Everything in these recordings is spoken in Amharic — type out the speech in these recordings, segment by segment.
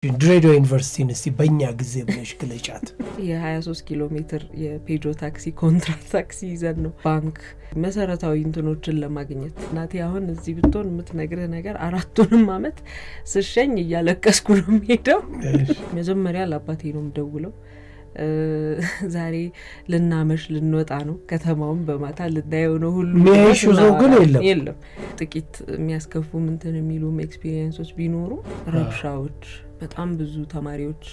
ድሬዳዋ ዩኒቨርሲቲን እስቲ በእኛ ጊዜ ብለሽ ግለጫት። የ23 ኪሎ ሜትር የፔጆ ታክሲ ኮንትራት ታክሲ ይዘን ነው ባንክ መሰረታዊ እንትኖችን ለማግኘት እናቴ አሁን እዚህ ብትሆን የምትነግርህ ነገር 4ቱንም አመት ስሸኝ እያለቀስኩ ነው የምሄደው። መጀመሪያ ለአባቴ ነው የምደውለው። ዛሬ ልናመሽ ልንወጣ ነው ከተማውን በማታ ልናየው ነው ሁሉ ሚያይሽ ነው ግን የለም ጥቂት የሚያስከፉ ምንትን የሚሉ ኤክስፒሪየንሶች ቢኖሩ ረብሻዎች በጣም ብዙ ተማሪዎች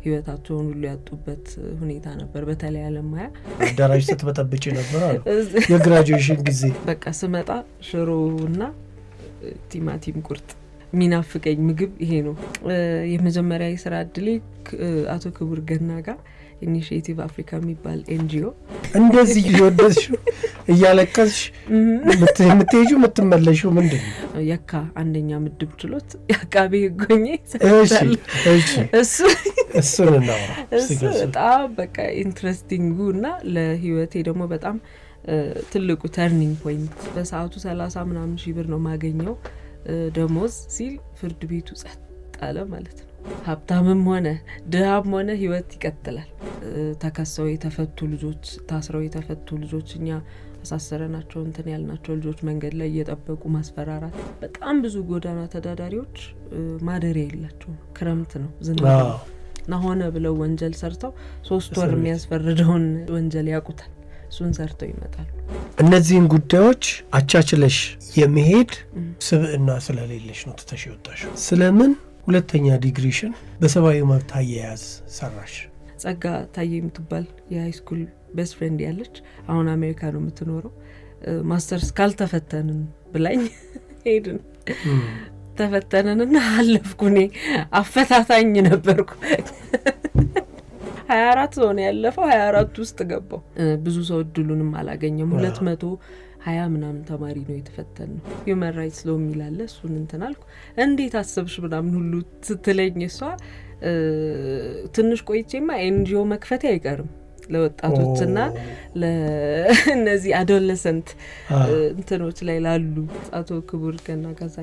ህይወታቸውን ሁሉ ያጡበት ሁኔታ ነበር። በተለይ አለማያ አዳራሽ ስትበጠብጭ ነበር አሉ የግራጁዌሽን ጊዜ። በቃ ስመጣ ሽሮና ቲማቲም ቁርጥ ሚናፍቀኝ ምግብ ይሄ ነው። የመጀመሪያ የስራ እድሌ አቶ ክቡር ገና ጋር ኢኒሺዬቲቭ አፍሪካ የሚባል ኤንጂኦ እንደዚህ ይወደስሽ እያለቀስሽ የምትሄጂው የምትመለሺው ምንድን ነው? የካ አንደኛ ምድብ ችሎት ያቃቤ ህጎኜ እሱን እናወራ። በጣም በቃ ኢንትረስቲንጉ እና ለህይወቴ ደግሞ በጣም ትልቁ ተርኒንግ ፖይንት። በሰዓቱ 30 ምናምን ሺህ ብር ነው ማገኘው ደሞዝ ሲል ፍርድ ቤቱ ጸጥ አለ ማለት ነው። ሀብታምም ሆነ ድሃም ሆነ ህይወት ይቀጥላል። ተከሰው የተፈቱ ልጆች ታስረው የተፈቱ ልጆች እኛ አሳሰረናቸው እንትን ያልናቸው ልጆች መንገድ ላይ እየጠበቁ ማስፈራራት። በጣም ብዙ ጎዳና ተዳዳሪዎች ማደሪያ የላቸውም። ክረምት ነው ዝናብ እና ሆነ ብለው ወንጀል ሰርተው 3 ወር የሚያስፈርደውን ወንጀል ያውቁታል። እሱን ሰርተው ይመጣሉ። እነዚህን ጉዳዮች አቻችለሽ የመሄድ ስብዕና ስለሌለሽ ነው ትተሽ ወጣሽ። ስለምን ሁለተኛ ዲግሪሽን በሰብአዊ መብት አያያዝ ሰራሽ? ጸጋ ታዬ የምትባል የሃይስኩል ቤስት ፍሬንድ ያለች አሁን አሜሪካ ነው የምትኖረው። ማስተርስ ካልተፈተንን ብላኝ ሄድን። ተፈተነንና አለፍኩ። እኔ አፈታታኝ ነበርኩ። 24 ሰው ነው ያለፈው። 24 ውስጥ ገባው። ብዙ ሰው እድሉንም አላገኘም። 220 ምናምን ተማሪ ነው የተፈተነው። ሂውማን ራይትስ ሎ የሚላለ እሱን እንትን አልኩ። እንዴት አሰብሽ ምናምን ሁሉ ስትለኝ እሷ ትንሽ ቆይቼማ ኤንጂኦ መክፈቴ አይቀርም ለወጣቶችና ለእነዚህ አዶለሰንት እንትኖች ላይ ላሉ አቶ ክቡር ገና ጋዛ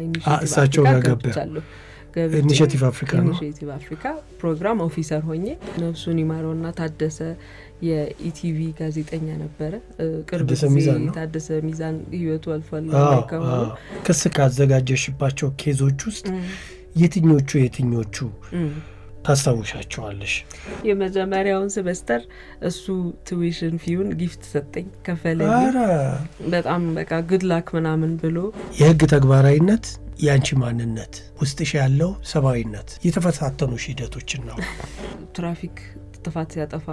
እሳቸው ጋር ገብቻለሁ። ኢኒሺዬቲቭ አፍሪካ ፕሮግራም ኦፊሰር ሆኜ ነፍሱን ይማረውና ታደሰ የኢቲቪ ጋዜጠኛ ነበረ። ቅርብ ታደሰ ሚዛን ህይወቱ አልፏል። ክስ ካዘጋጀሽባቸው ኬዞች ውስጥ የትኞቹ ታስታውሻቸዋለሽ? የመጀመሪያውን ሴሜስተር እሱ ቱዊሽን ፊውን ጊፍት ሰጠኝ ከፈለኝ። በጣም በቃ ጉድ ላክ ምናምን ብሎ የህግ ተግባራዊነት ያንቺ ማንነት ውስጥሽ ያለው ሰብአዊነት የተፈታተኑሽ ሂደቶችን ነው። ትራፊክ ጥፋት ሲያጠፋ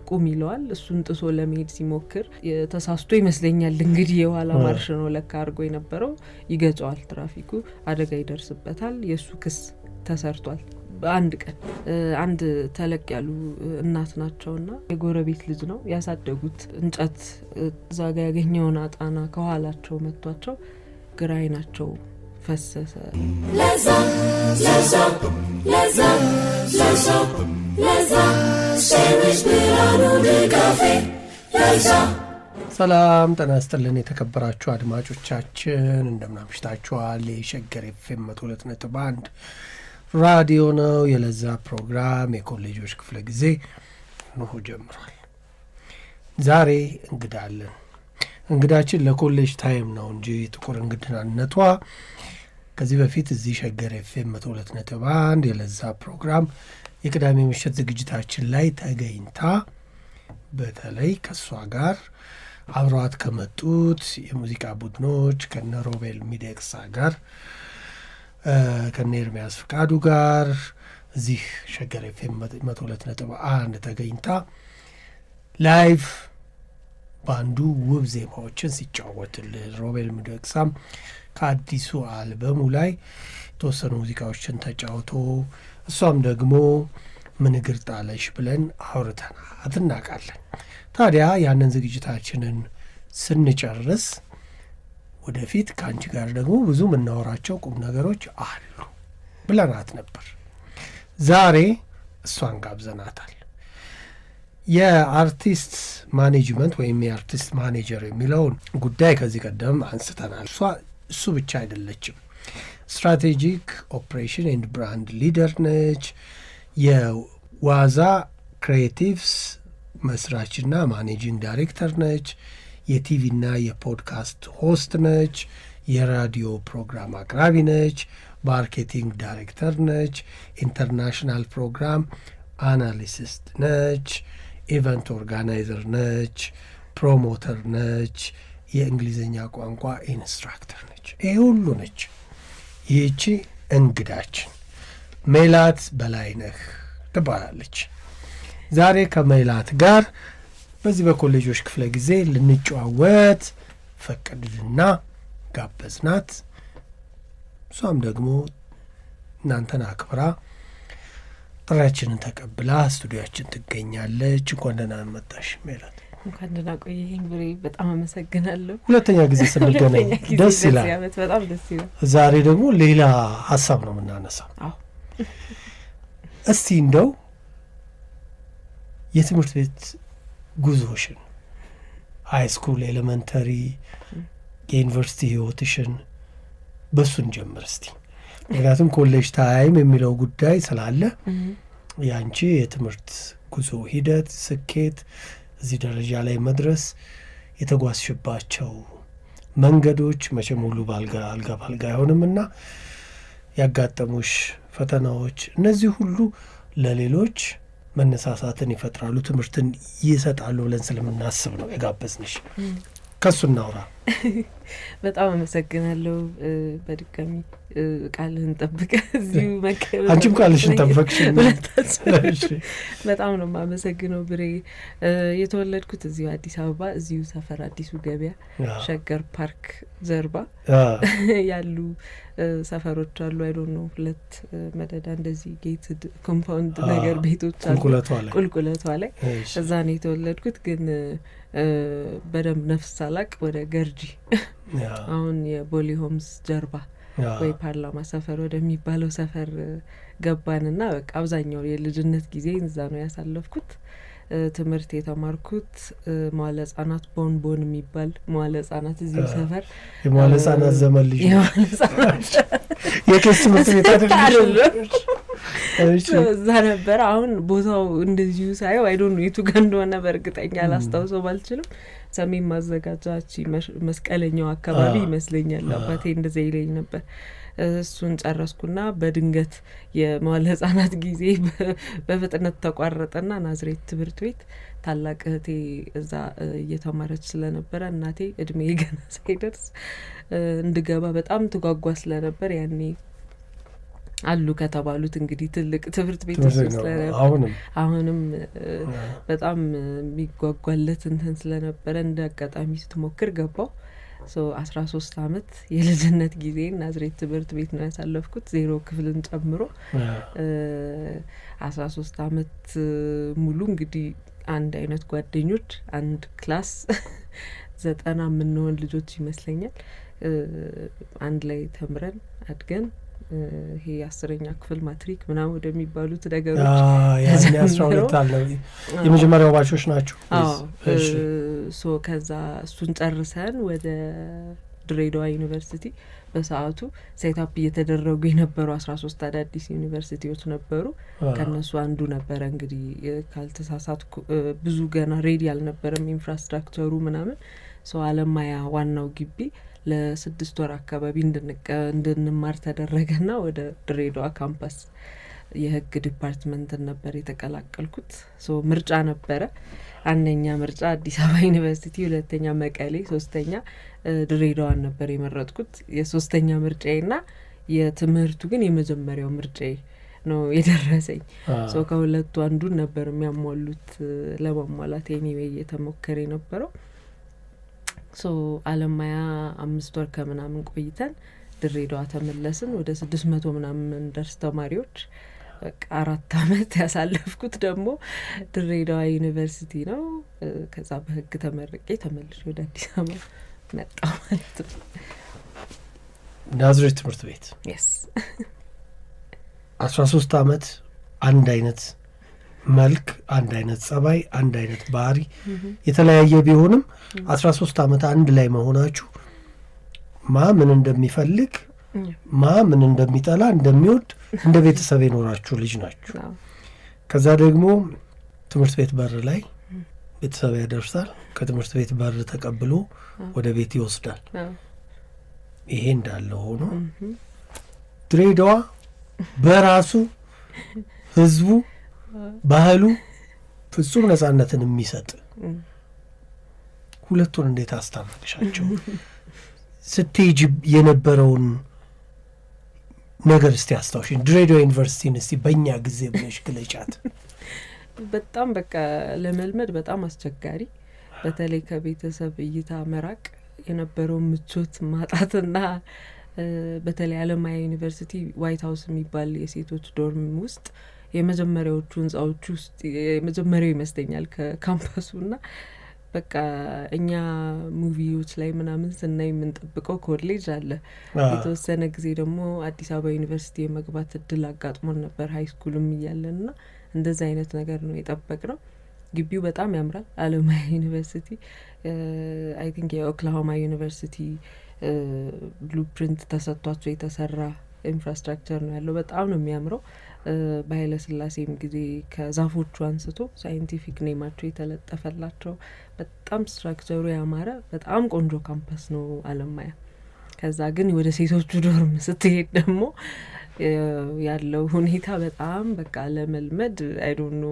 ቁም ይለዋል። እሱን ጥሶ ለመሄድ ሲሞክር ተሳስቶ ይመስለኛል እንግዲህ የኋላ ማርሽ ነው ለካ አድርጎ የነበረው። ይገጨዋል። ትራፊኩ አደጋ ይደርስበታል። የእሱ ክስ ተሰርቷል። በአንድ ቀን አንድ ተለቅ ያሉ እናት ናቸውና የጎረቤት ልጅ ነው ያሳደጉት። እንጨት ዛጋ ያገኘውን አጣና ከኋላቸው መቷቸው ግራ አይናቸው ፈሰሰ። ሰላም ጤና ይስጥልን የተከበራችሁ አድማጮቻችን እንደምን አምሽታችኋል? የሸገር ኤፍኤም 102.1 ራዲዮ ነው። የለዛ ፕሮግራም የኮሌጆች ክፍለ ጊዜ ነው ጀምሯል። ዛሬ እንግዳ አለን። እንግዳችን ለኮሌጅ ታይም ነው እንጂ ጥቁር እንግድናነቷ ከዚህ በፊት እዚህ ሸገር ኤፍኤም 102.1 የለዛ ፕሮግራም የቅዳሜ ምሽት ዝግጅታችን ላይ ተገኝታ በተለይ ከሷ ጋር አብረዋት ከመጡት የሙዚቃ ቡድኖች ከነ ሮቤል ሚደቅሳ ጋር ከነ ኤርሚያስ ፍቃዱ ጋር እዚህ ሸገር ኤፍኤም 102.1 ተገኝታ ላይቭ ባንዱ ውብ ዜማዎችን ሲጫወትልን ሮቤል ሚደቅሳም ከአዲሱ አልበሙ ላይ የተወሰኑ ሙዚቃዎችን ተጫውቶ እሷም ደግሞ ምን እግር ጣለሽ ብለን አውርተናት እናውቃለን። ታዲያ ያንን ዝግጅታችንን ስንጨርስ ወደፊት ከአንቺ ጋር ደግሞ ብዙ የምናወራቸው ቁም ነገሮች አሉ ብለናት ነበር። ዛሬ እሷን ጋብዘናታል። የአርቲስት ማኔጅመንት ወይም የአርቲስት ማኔጀር የሚለውን ጉዳይ ከዚህ ቀደም አንስተናል። እሱ ብቻ አይደለችም። ስትራቴጂክ ኦፕሬሽን ኤንድ ብራንድ ሊደር ነች። የዋዛ ክሪኤቲቭስ መስራችና ማኔጂንግ ዳይሬክተር ነች። የቲቪና የፖድካስት ሆስት ነች። የራዲዮ ፕሮግራም አቅራቢ ነች። ማርኬቲንግ ዳይሬክተር ነች። ኢንተርናሽናል ፕሮግራም አናሊሲስት ነች። ኢቨንት ኦርጋናይዘር ነች። ፕሮሞተር ነች። የእንግሊዝኛ ቋንቋ ኢንስትራክተር ነች። ይህ ሁሉ ነች። ይህቺ እንግዳችን ሜላት በላይነህ ትባላለች። ዛሬ ከሜላት ጋር በዚህ በኮሌጆች ክፍለ ጊዜ ልንጨዋወት ፈቀድንና ጋበዝናት። እሷም ደግሞ እናንተን አክብራ ጥሪያችንን ተቀብላ ስቱዲያችን ትገኛለች። እንኳን ደህና መጣሽ ሜላት። እንኳን ደህና ቆየኸኝ ብሬ። በጣም አመሰግናለሁ። ሁለተኛ ጊዜ ስንገናኝ ደስ ይላል። በጣም ደስ ይላል። ዛሬ ደግሞ ሌላ ሀሳብ ነው የምናነሳው። እስቲ እንደው የትምህርት ቤት ጉዞሽን ሃይ ስኩል፣ ኤሌመንተሪ፣ የዩኒቨርሲቲ ህይወትሽን በሱን ጀምር እስቲ። ምክንያቱም ኮሌጅ ታይም የሚለው ጉዳይ ስላለ ያንቺ የትምህርት ጉዞ ሂደት፣ ስኬት፣ እዚህ ደረጃ ላይ መድረስ የተጓዝሽባቸው መንገዶች መቼም ሁሉ አልጋ ባልጋ አይሆንምና ያጋጠሙሽ ፈተናዎች፣ እነዚህ ሁሉ ለሌሎች መነሳሳትን ይፈጥራሉ፣ ትምህርትን ይሰጣሉ ብለን ስለምናስብ ነው የጋበዝንሽ። ከሱ እናውራ። በጣም አመሰግናለሁ። በድጋሚ ቃልህን ጠብቀህ እዚሁ መቀበል፣ አንቺም ቃልሽን ጠበቅሽ። በጣም ነው የማመሰግነው ብሬ። የተወለድኩት እዚሁ አዲስ አበባ፣ እዚሁ ሰፈር አዲሱ ገበያ ሸገር ፓርክ ጀርባ ያሉ ሰፈሮች አሉ። አይ ዶንት ኖ 2 መደዳ እንደዚህ ጌትድ ኮምፓውንድ ነገር ቤቶች አሉ ቁልቁለቷ ላይ። እዛ ነው የተወለድኩት። ግን በደንብ ነፍስ ሳላቅ ወደ ገርጂ አሁን የቦሊ ሆምስ ጀርባ ወይ ፓርላማ ሰፈር ወደሚባለው ሰፈር ገባንና በቃ አብዛኛው የልጅነት ጊዜ እዛ ነው ያሳለፍኩት። ትምህርት የተማርኩት መዋለ ሕጻናት ቦንቦን የሚባል መዋለ ሕጻናት እዚሁ ሰፈር። የመዋለ ሕጻናት ዘመን ልጅ የቄስ ትምህርት ቤት አይደለም እዛ ነበር። አሁን ቦታው እንደዚሁ ሳየው አይ ዶንት ኖ የቱ ጋር እንደሆነ በእርግጠኛ ላስታውሰው ባልችልም ሰሜን ማዘጋጃች መስቀለኛው አካባቢ ይመስለኛል። አባቴ እንደዛ ይለኝ ነበር። እሱን ጨረስኩና በድንገት የመዋለ ሕጻናት ጊዜ በፍጥነት ተቋረጠና ናዝሬት ትምህርት ቤት ታላቅ እህቴ እዛ እየተማረች ስለነበረ እናቴ እድሜ ገና ሳይደርስ እንድገባ በጣም ትጓጓ ስለነበር ያኔ አሉ ከተባሉት እንግዲህ ትልቅ ትምህርት ቤቶች ስለነበረ አሁንም በጣም የሚጓጓለት እንትን ስለነበረ እንደ አጋጣሚ ስትሞክር ገባው። 13 አመት የልጅነት ጊዜ ናዝሬት ትምህርት ቤት ነው ያሳለፍኩት፣ 0 ክፍልን ጨምሮ 13 አመት ሙሉ እንግዲህ አንድ አይነት ጓደኞች፣ አንድ ክላስ 90 የምንሆን ልጆች ይመስለኛል አንድ ላይ ተምረን አድገን ይሄ 10ኛ ክፍል ማትሪክ ምናምን ወደሚባሉት ነገሮች ያኔ 12 አለ የመጀመሪያው ባቾች ናቸው። ከዛ እሱን ጨርሰን ወደ ድሬዳዋ ዩኒቨርሲቲ በሰዓቱ ሴታፕ እየተደረጉ የነበሩ 13 አዳዲስ ዩኒቨርሲቲዎች ነበሩ። ከነሱ አንዱ ነበረ እንግዲህ ካልተሳሳትኩ። ብዙ ገና ሬዲ አልነበረም ኢንፍራስትራክቸሩ ምናምን። አለማያ ዋናው ግቢ ለ6 ወር አካባቢ እንድንማር ተደረገና ወደ ድሬዳዋ ካምፓስ የህግ ዲፓርትመንት ነበር የተቀላቀልኩት። ምርጫ ነበረ። አንደኛ ምርጫ አዲስ አበባ ዩኒቨርሲቲ፣ ሁለተኛ መቀሌ፣ ሶስተኛ ድሬዳዋን ነበር የመረጥኩት። የሶስተኛ ምርጫዬና የትምህርቱ ግን የመጀመሪያው ምርጫዬ ነው የደረሰኝ። ከሁለቱ አንዱን ነበር የሚያሟሉት ለማሟላት ኤኒዌይ የተሞከረ የነበረው። አለማያ 5 ወር ከምናምን ቆይተን ድሬዳዋ ተመለስን። ወደ 600 ምናምን ደርስ ተማሪዎች። 4 አመት ያሳለፍኩት ደግሞ ድሬዳዋ ዩኒቨርሲቲ ነው። ከዛ በህግ ተመርቄ ተመልሼ ወደ አዲስ አበባ መጣሁ ማለት ነው። ናዝሬት ትምህርት ቤት 13 አመት አንድ አይነት መልክ፣ አንድ አይነት ጸባይ፣ አንድ አይነት ባህሪ የተለያየ ቢሆንም 13 አመት አንድ ላይ መሆናችሁ ምን እንደሚፈልግ ምን እንደሚጠላ እንደሚወድ እንደ ቤተሰብ የኖራችሁ ልጅ ናችሁ። ከዛ ደግሞ ትምህርት ቤት በር ላይ ቤተሰብ ያደርሳል። ከትምህርት ቤት በር ተቀብሎ ወደ ቤት ይወስዳል። ይሄ እንዳለ ሆኖ ድሬዳዋ በራሱ ህዝቡ ባህሉ ፍጹም ነጻነትን የሚሰጥ ሁለቱን እንዴት አስታረቅሻቸው? ስትሄጂ የነበረውን ነገር እስቲ አስታውሽኝ። ድሬዳዋ ዩኒቨርሲቲን እስቲ በእኛ ጊዜ ብለሽ ግለጫት። በጣም በቃ ለመልመድ በጣም አስቸጋሪ፣ በተለይ ከቤተሰብ እይታ መራቅ የነበረው ምቾት ማጣትና በተለይ አለማያ ዩኒቨርሲቲ ዋይት ሀውስ የሚባል የሴቶች ዶርም ውስጥ የመጀመሪያዎቹ ህንጻዎች ውስጥ የመጀመሪያው ይመስለኛል ከካምፓሱና በቃ እኛ ሙቪዎች ላይ ምናምን ስናይ የምንጠብቀው ኮሌጅ አለ። የተወሰነ ጊዜ ደግሞ አዲስ አበባ ዩኒቨርሲቲ የመግባት እድል አጋጥሞን ነበር ሀይ ስኩልም እያለን ና እንደዚህ አይነት ነገር ነው የጠበቅነው። ግቢው በጣም ያምራል። አለማያ ዩኒቨርሲቲ አይ ቲንክ የኦክላሆማ ዩኒቨርሲቲ ብሉፕሪንት ተሰጥቷቸው የተሰራ ኢንፍራስትራክቸር ነው ያለው። በጣም ነው የሚያምረው። በኃይለ ሥላሴም ጊዜ ከዛፎቹ አንስቶ ሳይንቲፊክ ኔማቸው የተለጠፈላቸው በጣም ስትራክቸሩ ያማረ በጣም ቆንጆ ካምፓስ ነው አለማያ። ከዛ ግን ወደ ሴቶቹ ዶርም ስትሄድ ደግሞ ያለው ሁኔታ በጣም በቃ ለመልመድ አይዶኖ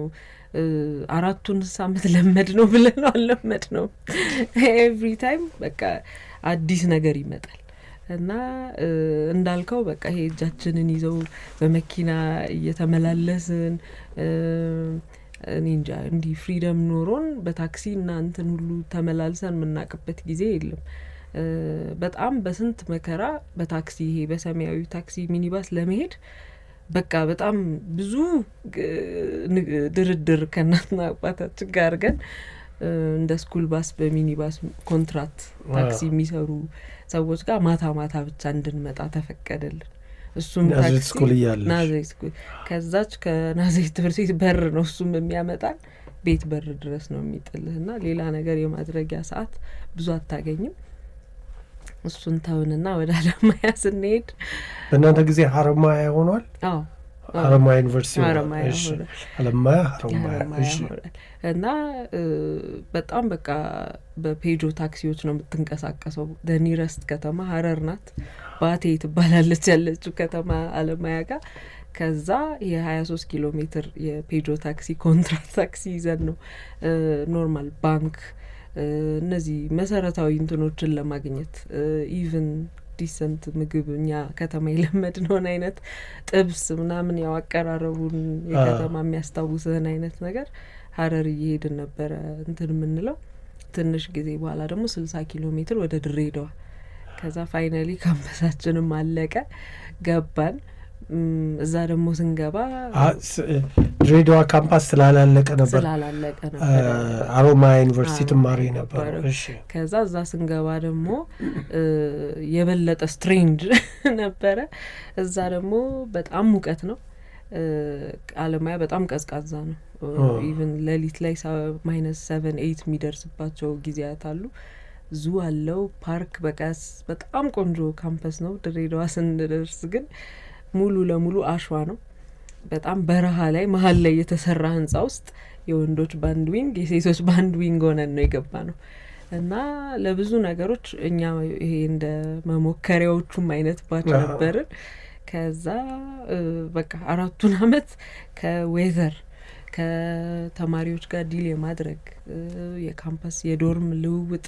4 አመት ለመድ ነው ብለን ነው አለመድ ነው። ኤቭሪ ታይም በቃ አዲስ ነገር ይመጣል እና እንዳልከው በቃ ይሄ እጃችንን ይዘው በመኪና እየተመላለስን እኔ እንጃ እንዲህ ፍሪደም ኖሮን በታክሲ እና እንትን ሁሉ ተመላልሰን የምናውቅበት ጊዜ የለም። በጣም በስንት መከራ በታክሲ ይሄ በሰማያዊ ታክሲ ሚኒባስ ለመሄድ በቃ በጣም ብዙ ድርድር ከእናትና አባታችን ጋር ግን እንደ ስኩል ባስ በሚኒባስ ኮንትራት ታክሲ የሚሰሩ ሰዎች ጋር ማታ ማታ ብቻ እንድንመጣ ተፈቀደልን። እሱም ታክሲ ናዝሬት ስኩል ከዛች ከናዝሬት ትምህርት ቤት በር ነው እሱም የሚያመጣን ቤት በር ድረስ ነው የሚጥልህና ሌላ ነገር የማድረጊያ ሰዓት ብዙ አታገኝም። እሱን ተውንና ወደ አለማያ ስንሄድ በእናንተ ጊዜ ሀረማያ ሆኗል። ሀረማያ ዩኒቨርሲቲ ሀረማያ ሆኗል። አለማያ ሀረማያ እና በጣም በቃ በፔጆ ታክሲዎች ነው የምትንቀሳቀሰው። ኒረስት ከተማ ሀረር ናት። ባቴ ትባላለች ያለችው ከተማ አለማያ ጋር። ከዛ የ23 ኪሎ ሜትር የፔጆ ታክሲ ኮንትራት ታክሲ ይዘን ነው ኖርማል ባንክ እነዚህ መሰረታዊ እንትኖችን ለማግኘት ኢቭን ዲሰንት ምግብ እኛ ከተማ የለመድነውን አይነት ጥብስ ምናምን ያው አቀራረቡን የከተማ የሚያስታውስህን አይነት ነገር ሀረር እየሄድን ነበረ እንትን የምንለው። ትንሽ ጊዜ በኋላ ደግሞ 60 ኪሎ ሜትር ወደ ድሬዳዋ። ከዛ ፋይናሊ ካምፓሳችንም አለቀ ገባን። እዛ ደግሞ ስንገባ ድሬዳዋ ካምፓስ ስላላለቀ ነበር አሮማያ ዩኒቨርሲቲ ትማሪ ነበር። ከዛ እዛ ስንገባ ደግሞ የበለጠ ስትሬንጅ ነበረ። እዛ ደግሞ በጣም ሙቀት ነው። አለማያ በጣም ቀዝቃዛ ነው። ኢቭን ሌሊት ላይ -7-8 የሚደርስባቸው ጊዜያት አሉ። ዙ አለው ፓርክ በቃስ በጣም ቆንጆ ካምፓስ ነው። ድሬዳዋ ስንደርስ ግን ሙሉ ለሙሉ አሸዋ ነው። በጣም በረሃ ላይ መሀል ላይ የተሰራ ህንጻ ውስጥ የወንዶች ባንድ ዊንግ የሴቶች ባንድ ዊንግ ሆነን ነው የገባ ነው እና ለብዙ ነገሮች እኛ ይሄ እንደ መሞከሪያዎቹም አይነት ባች ነበርን። ከዛ በቃ 4 አመት ከዌዘር ከተማሪዎች ጋር ዲል የማድረግ የካምፓስ የዶርም ልውውጥ።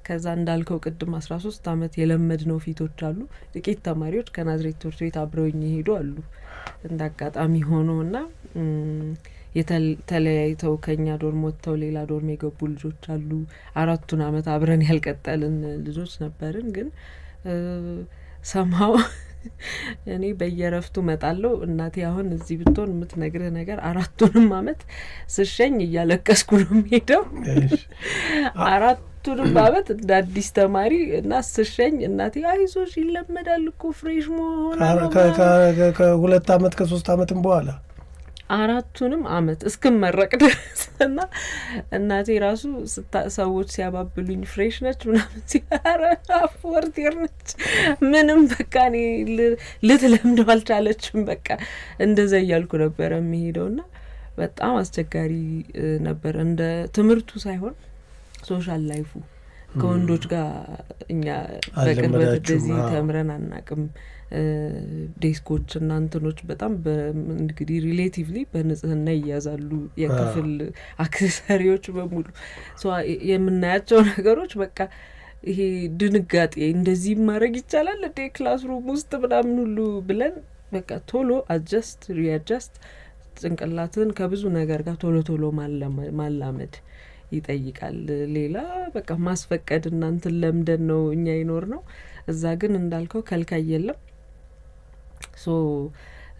ከዛ እንዳልከው ቅድም 13 አመት የለመድነው ፊቶች አሉ። ጥቂት ተማሪዎች ከናዝሬት ትምህርት ቤት አብረውኝ ይሄዱ አሉ እንዳጋጣሚ ሆኖና ተለያይተው ከኛ ዶርም ወጥተው ሌላ ዶርም የገቡ ልጆች አሉ። 4 አመት አብረን ያልቀጠልን ልጆች ነበርን። ግን ሰማው እኔ በየረፍቱ መጣለው። እናቴ አሁን እዚህ ብትሆን የምትነግርህ ነገር 4 አመት ስሸኝ እያለቀስኩ ነው የምሄደው። 4 አመት እንደ አዲስ ተማሪ እና ስሸኝ እናቴ አይዞሽ ይለመዳል እኮ ፍሬሽ መሆን ከ2 አመት ከ3 አመትም በኋላ 4ቱንም አመት እስክመረቅ ድረስ እና እናቴ ራሱ ሰዎች ሲያባብሉኝ ፍሬሽ ነች ምናምን ሲያረ ፎርት ይር ነች ምንም በቃ እኔ ልትለምደው አልቻለችም። በቃ እንደዛ እያልኩ ነበር የሚሄደውና በጣም አስቸጋሪ ነበር። እንደ ትምህርቱ ሳይሆን ሶሻል ላይፉ ከወንዶች ጋር እኛ በቅርበት እንደዚህ ተምረን አናቅም። ዴስኮች እና እንትኖች በጣም እንግዲህ ሪሌቲቭሊ በንጽህና ይያዛሉ። የክፍል አክሰሰሪዎች በሙሉ የምናያቸው ነገሮች በቃ ይሄ ድንጋጤ እንደዚህ ማድረግ ይቻላል እንዴ ክላስሩም ውስጥ ምናምን ሁሉ ብለን በቃ ቶሎ አጀስት ሪአጀስት ጭንቅላትን ከብዙ ነገር ጋር ቶሎ ቶሎ ማላመድ ይጠይቃል። ሌላ በቃ ማስፈቀድ እናንትን ለምደን ነው እኛ ይኖር ነው። እዛ ግን እንዳልከው ከልካይ የለም። ሶ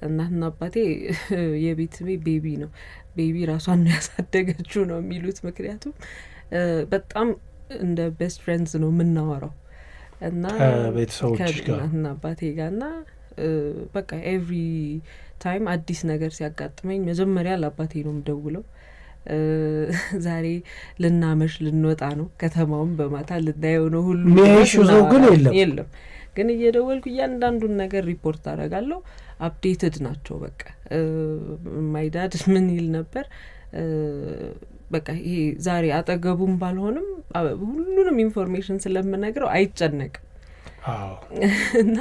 እናትና አባቴ የቤት ቤቢ ነው ቤቢ ራሷን ነው ያሳደገችው ነው የሚሉት። ምክንያቱም በጣም እንደ ቤስት ፍሬንድስ ነው የምናወራው እና ከቤተሰቦች ጋር እናትና አባቴ ጋር እና በቃ ኤቭሪ ታይም አዲስ ነገር ሲያጋጥመኝ መጀመሪያ ለአባቴ ነው የምደውለው። ዛሬ ልናመሽ ልንወጣ ነው ከተማውን በማታ ልናየው ነው ሁሉ ግን የለም ግን እየደወልኩ እያንዳንዱን ነገር ሪፖርት አደርጋለሁ። አፕዴትድ ናቸው። በቃ ማይ ዳድ ምን ይል ነበር በቃ ይሄ ዛሬ አጠገቡም ባልሆንም ሁሉንም ኢንፎርሜሽን ስለምነግረው አይጨነቅም እና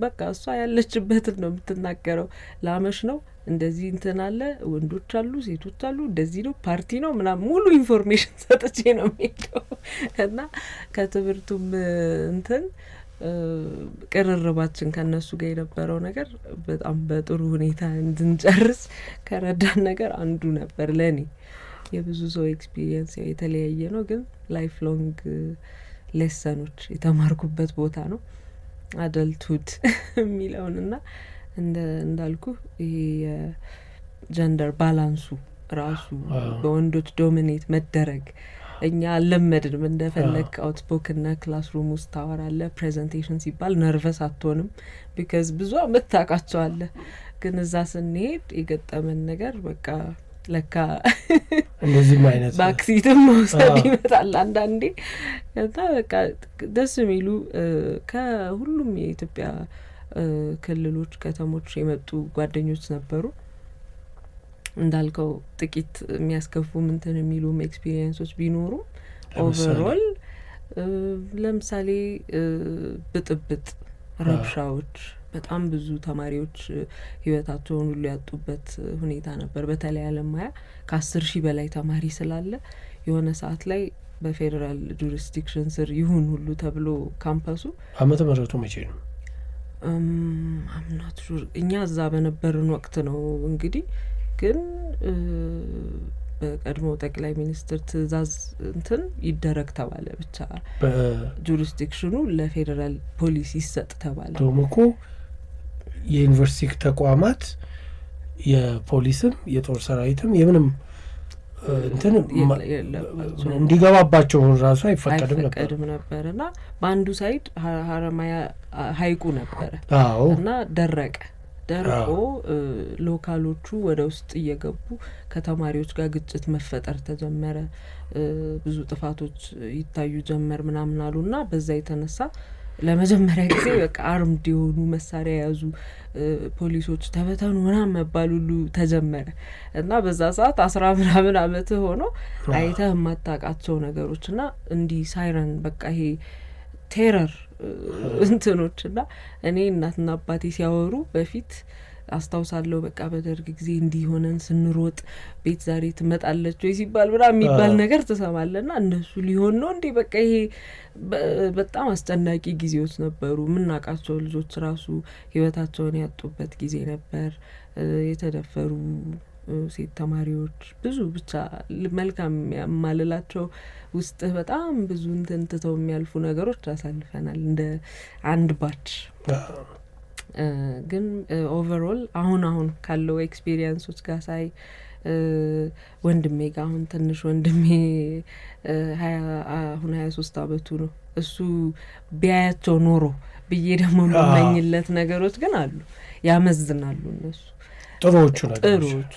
በቃ እሷ ያለችበትን ነው የምትናገረው። ላመሽ ነው እንደዚህ እንትን አለ ወንዶች አሉ ሴቶች አሉ እንደዚህ ነው ፓርቲ ነው ምናምን ሙሉ ኢንፎርሜሽን ሰጥቼ ነው የሚሄደው እና ከትምህርቱም እንትን ቅርርባችን ከነሱ ጋር የነበረው ነገር በጣም በጥሩ ሁኔታ እንድንጨርስ ከረዳን ነገር አንዱ ነበር። ለእኔ የብዙ ሰው ኤክስፒሪየንስ የተለያየ ነው፣ ግን ላይፍ ሎንግ ሌሰኖች የተማርኩበት ቦታ ነው አደልትሁድ የሚለውን እና እንዳልኩ ይሄ የጀንደር ባላንሱ ራሱ በወንዶች ዶሚኔት መደረግ እኛ አልለመድንም። እንደፈለግ አውትስፖክና ክላስሩም ውስጥ ታወራለህ። ፕሬዘንቴሽን ሲባል ነርቨስ አትሆንም ቢካዝ ብዙ አመታቃቸዋለህ። ግን እዛ ስንሄድ የገጠመን ነገር በቃ ለካ እንደዚህም አይነት ባክሲትም መውሰድ ይመጣል አንዳንዴ እና በቃ ደስ የሚሉ ከሁሉም የኢትዮጵያ ክልሎች ከተሞች የመጡ ጓደኞች ነበሩ። እንዳልከው ጥቂት የሚያስከፉ ምንትን የሚሉም ኤክስፒሪየንሶች ቢኖሩ ኦቨርኦል ለምሳሌ ብጥብጥ፣ ረብሻዎች፣ በጣም ብዙ ተማሪዎች ህይወታቸውን ሁሉ ያጡበት ሁኔታ ነበር። በተለይ አለማያ ከ10,000 በላይ ተማሪ ስላለ የሆነ ሰዓት ላይ በፌዴራል ጁሪስዲክሽን ስር ይሁን ሁሉ ተብሎ ካምፓሱ ዓመተ ምህረቱ መቼ ነው? አምናት ሹር እኛ እዛ በነበርን ወቅት ነው እንግዲህ። ግን በቀድሞ ጠቅላይ ሚኒስትር ትእዛዝ እንትን ይደረግ ተባለ። ብቻ ጁሪስዲክሽኑ ለፌዴራል ፖሊስ ይሰጥ ተባለ። ደግሞ እኮ የዩኒቨርሲቲ ተቋማት የፖሊስም የጦር ሰራዊትም የምንም እንትን እንዲገባባቸው ራሱ አይፈቀድም ነበር እና በአንዱ ሳይድ ሀረማያ ሀይቁ ነበረ እና ደርቆ ሎካሎቹ ወደ ውስጥ እየገቡ ከተማሪዎች ጋር ግጭት መፈጠር ተጀመረ። ብዙ ጥፋቶች ይታዩ ጀመር ምናምን አሉና በዛ የተነሳ ለመጀመሪያ ጊዜ በቃ አርምድ የሆኑ መሳሪያ የያዙ ፖሊሶች ተበተኑ ምናምን መባል ሁሉ ተጀመረ እና በዛ ሰዓት 10 ምናምን አመት ሆኖ አይተህ የማታውቃቸው ነገሮች እና እንዲህ ሳይረን በቃ ይሄ ቴረር እንትኖች እና እኔ እናትና አባቴ ሲያወሩ በፊት አስታውሳለሁ። በቃ በደርግ ጊዜ እንዲሆነን ስንሮጥ ቤት ዛሬ ትመጣለች ወይ ሲባል ምናምን የሚባል ነገር ትሰማለና እነሱ ሊሆን ነው እንዴ? በቃ ይሄ በጣም አስጨናቂ ጊዜዎች ነበሩ። የምናውቃቸው ልጆች ራሱ ህይወታቸውን ያጡበት ጊዜ ነበር። የተደፈሩ ሴት ተማሪዎች ብዙ ብቻ መልካም ያማልላቸው ውስጥ በጣም ብዙ እንትን ትተው የሚያልፉ ነገሮች አሳልፈናል እንደ አንድ ባች። ግን ኦቨርኦል አሁን ካለው ኤክስፒሪየንሶች ጋር ሳይ ወንድሜ ጋር አሁን ትንሽ ወንድሜ 23 አመቱ ነው። እሱ ቢያያቸው ኖሮ ብዬ ደግሞ የምመኝለት ነገሮች ግን አሉ፣ ያመዝናሉ እነሱ ጥሩዎቹ ነገሮች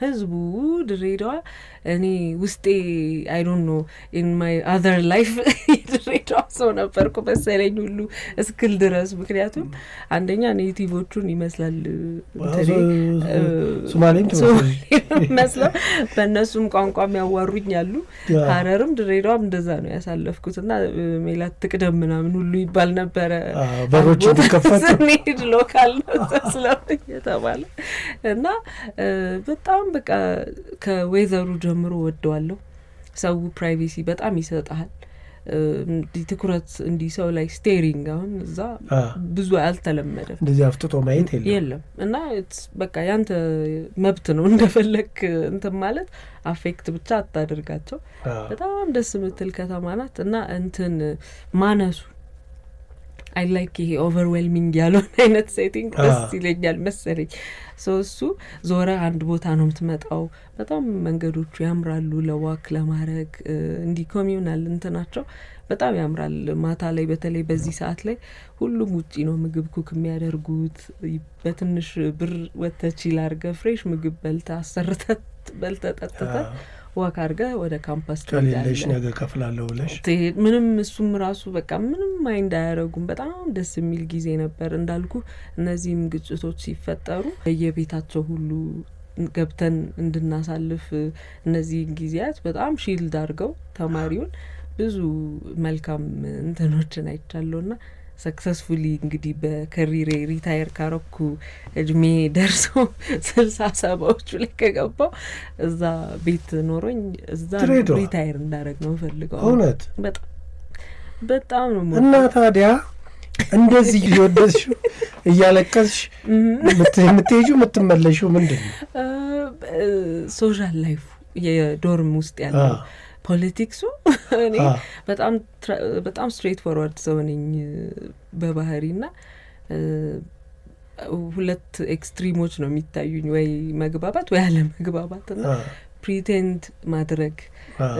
ህዝቡ ድሬዳዋ እኔ ውስጤ አይ ዶንት ኖ ኢን ማይ አዘር ላይፍ ድሬዳዋ ሰው ነበርኩ መሰለኝ ሁሉ እስክል ድረስ። ምክንያቱም አንደኛ ኔቲቮቹን ይመስላል ሶማሌም መስለው በእነሱም ቋንቋም ያዋሩኝ ያሉ። ሀረርም ድሬዳዋም እንደዛ ነው ያሳለፍኩትና ሜላት ትቅደም ምናምን ሁሉ ይባል ነበረ። በሮች እንዲከፈቱ ስንሄድ ሎካል ነው ስለሆነ የተባለ እና በጣም በቃ ከዌዘሩ ጀምሮ ወደዋለሁ። ሰው ፕራይቬሲ በጣም ይሰጣል። ትኩረት እንዲህ ሰው ላይ ስቴሪንግ አሁን እዛ ብዙ አልተለመደም። እንደዚህ አፍጥጦ ማየት የለም እና በቃ ያንተ መብት ነው እንደፈለክ እንትን ማለት። አፌክት ብቻ አታደርጋቸው። በጣም ደስ የምትል ከተማ ናት እና እንትን ማነሱ አይ ላይክ ይሄ ኦቨርዌልሚንግ ያለውን አይነት ሴቲንግ ደስ ይለኛል መሰለኝ። እሱ ዞረ አንድ ቦታ ነው የምትመጣው። በጣም መንገዶቹ ያምራሉ ለዋክ ለማድረግ እንዲህ ኮሚዩናል እንትናቸው በጣም ያምራል። ማታ ላይ በተለይ በዚህ ሰዓት ላይ ሁሉም ውጪ ነው ምግብ ኩክ የሚያደርጉት። በትንሽ ብር ወተቺል አድርገህ ፍሬሽ ምግብ በልተህ አሰርተህ በልተህ ጠጥተህ ዋክ አድርገህ ወደ ካምፓስ ትሄዳለሽ። ነገ ከፍላለሁ ብለሽ ምንም እሱም ራሱ በቃ ምንም ማይንድ አያደርጉም። በጣም ደስ የሚል ጊዜ ነበር። እንዳልኩ እነዚህም ግጭቶች ሲፈጠሩ በየቤታቸው ሁሉ ገብተን እንድናሳልፍ እነዚህን ጊዜያት በጣም ሺልድ አድርገው ተማሪውን ብዙ መልካም እንትኖችን አይቻለሁና ሰክሰስፉሊ እንግዲህ በከሪሬ ሪታየር ካረኩ እድሜ ደርሶ 60-70ዎቹ ላይ ከገባው እዛ ቤት ኖሮኝ እዛ ሪታየር እንዳረግ ነው ፈልገው። እውነት በጣም ነው እና ታዲያ እንደዚህ እየወደድሽ እያለቀስሽ የምትሄጂው የምትመለሺው ምንድን ነው? ሶሻል ላይፉ የዶርም ውስጥ ያለው ፖለቲክሱ እኔ በጣም ስትሬት ፎርዋርድ ሰው ነኝ በባህሪና ሁለት ኤክስትሪሞች ነው የሚታዩኝ፣ ወይ መግባባት ወይ ያለ መግባባትና ፕሪቴንድ ማድረግ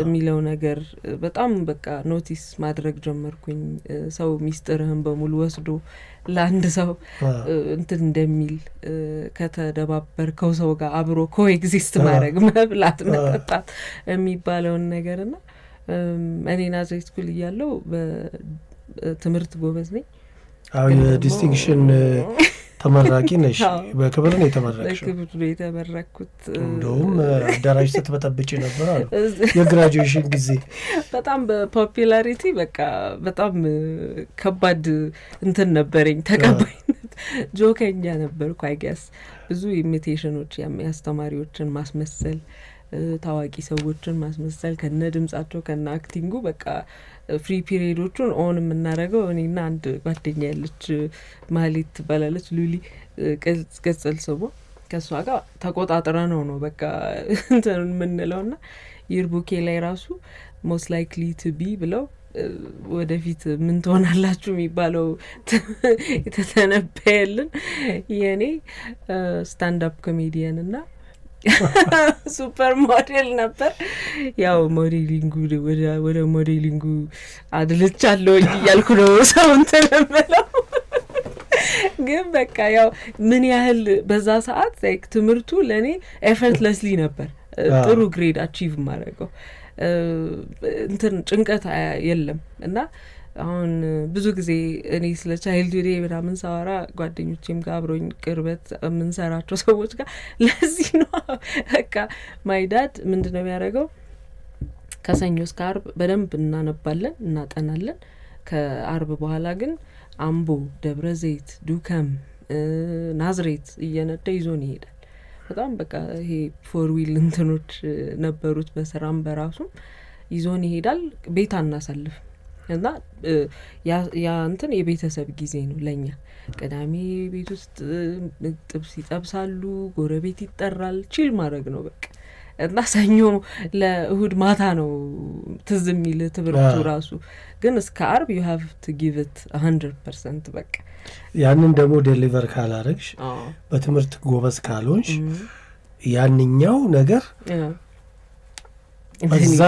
የሚለው ነገር በጣም በቃ ኖቲስ ማድረግ ጀመርኩኝ። ሰው ሚስጥርህን በሙሉ ወስዶ ለአንድ ሰው እንትን እንደሚል ከተደባበርከው ሰው ጋር አብሮ ኮኤግዚስት ማድረግ መብላት መጠጣት የሚባለውን ነገርና እኔ ናዝሬት ስኩል እያለሁ በትምህርት ጎበዝ ነኝ። አሁን ዲስቲንክሽን ተመራቂ ነሽ። በክብር ነው የተመረቅሽው? በክብር ነው የተመረቅኩት። እንደውም አዳራሽ ስትበጠብጭ ነበር አሉ የግራጁዌሽን ጊዜ። በጣም በፖፑላሪቲ በቃ በጣም ከባድ እንትን ነበረኝ፣ ተቀባይነት። ጆከኛ ነበርኩ አይገስ። ብዙ ኢሚቴሽኖች የአስተማሪዎችን ማስመሰል፣ ታዋቂ ሰዎችን ማስመሰል ከነ ድምጻቸው ከነ አክቲንጉ በቃ ፍሪ ፒሪዮዶቹን ኦን የምናደርገው እኔና አንድ ጓደኛ ያለች ማህሌት ትባላለች፣ ሉሊ ቅጽል ስሟ። ከእሷ ጋር ተቆጣጥረ ነው በቃ እንትን የምንለው ና ይርቡኬ ላይ ራሱ ሞስት ላይክሊ ቱ ቢ ብለው ወደፊት ምን ትሆናላችሁ የሚባለው የተተነበየልን የእኔ ስታንዳፕ ኮሜዲያን ና ሱፐር ሞዴል ነበር። ያው ሞዴሊንጉ ወደ ሞዴሊንጉ አድልቻለሁ እያልኩ ነው ሰው እንትን የምለው። ግን በቃ ያው ምን ያህል በዛ ሰዓት ላይክ ትምህርቱ ለእኔ ኤፈርትለስሊ ነበር ጥሩ ግሬድ አቺቭ ማድረገው። እንትን ጭንቀት የለም እና አሁን ብዙ ጊዜ እኔ ስለ ቻይልድ ዴ ምናምን ሳወራ ጓደኞቼም ጋር አብሮኝ ቅርበት የምንሰራቸው ሰዎች ጋር ለዚህ ነው በቃ ማይ ዳድ ምንድነው የሚያደርገው፣ ከሰኞ እስከ አርብ በደንብ እናነባለን እናጠናለን። ከአርብ በኋላ ግን አምቦ፣ ደብረ ዘይት፣ ዱከም፣ ናዝሬት እየነዳ ይዞን ይሄዳል። በጣም በቃ ይሄ ፎር ዊል እንትኖች ነበሩት፣ በስራም በራሱም ይዞን ይሄዳል። ቤት አናሳልፍ እና ያ እንትን የቤተሰብ ጊዜ ነው ለኛ። ቅዳሜ ቤት ውስጥ ጥብስ ይጠብሳሉ፣ ጎረቤት ይጠራል፣ ቺል ማድረግ ነው በቃ። እና ሰኞ ለእሁድ ማታ ነው ትዝ የሚል ትምህርቱ ራሱ። ግን እስከ አርብ you have to give it 100% በቃ። ያንን ደግሞ ዴሊቨር ካላረግሽ በትምህርት ጎበዝ ካልሆንሽ ያንኛው ነገር እዛ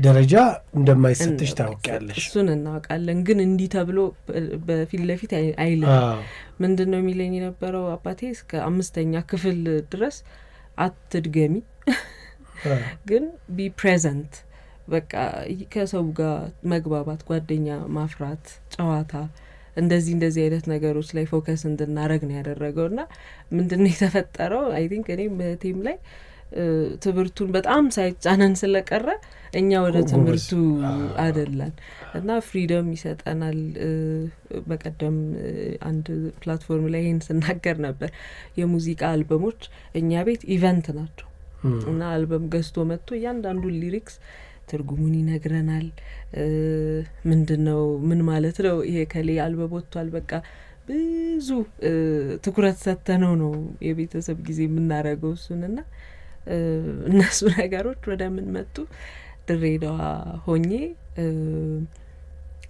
ደረጃ እንደማይሰጥሽ ታውቂያለሽ። እሱን እናውቃለን። ግን እንዲህ ተብሎ በፊት ለፊት አይልም። ምንድን ነው የሚለኝ የነበረው አባቴ እስከ 5ኛ ክፍል ድረስ አትድገሚ ግን ቢ ፕሬዘንት፣ በቃ ከሰው ጋር መግባባት፣ ጓደኛ ማፍራት፣ ጨዋታ እንደዚህ አይነት ነገሮች ላይ ፎከስ እንድናረግ ነው ያደረገው። እና ምንድን ነው የተፈጠረው አይ ቲንክ እኔም ቲም ላይ ትምህርቱን በጣም ሳይጫነን ስለቀረ እኛ ወደ ትምህርቱ አደላን እና ፍሪደም ይሰጠናል። በቀደም አንድ ፕላትፎርም ላይ ይሄን ስናገር ነበር። የሙዚቃ አልበሞች እኛ ቤት ኢቨንት ናቸው እና አልበም ገዝቶ መጥቶ እያንዳንዱ ሊሪክስ ትርጉሙን ይነግረናል። ምንድነው ምን ማለት ነው ይሄ ከሌ አልበም ወጥቷል፣ በቃ ብዙ ትኩረት ሰጥተነው ነው የቤተሰብ ጊዜ የምናረገው እሱንና እነሱ ነገሮች ወደ ምን መጡ። ድሬዳዋ ሆኜ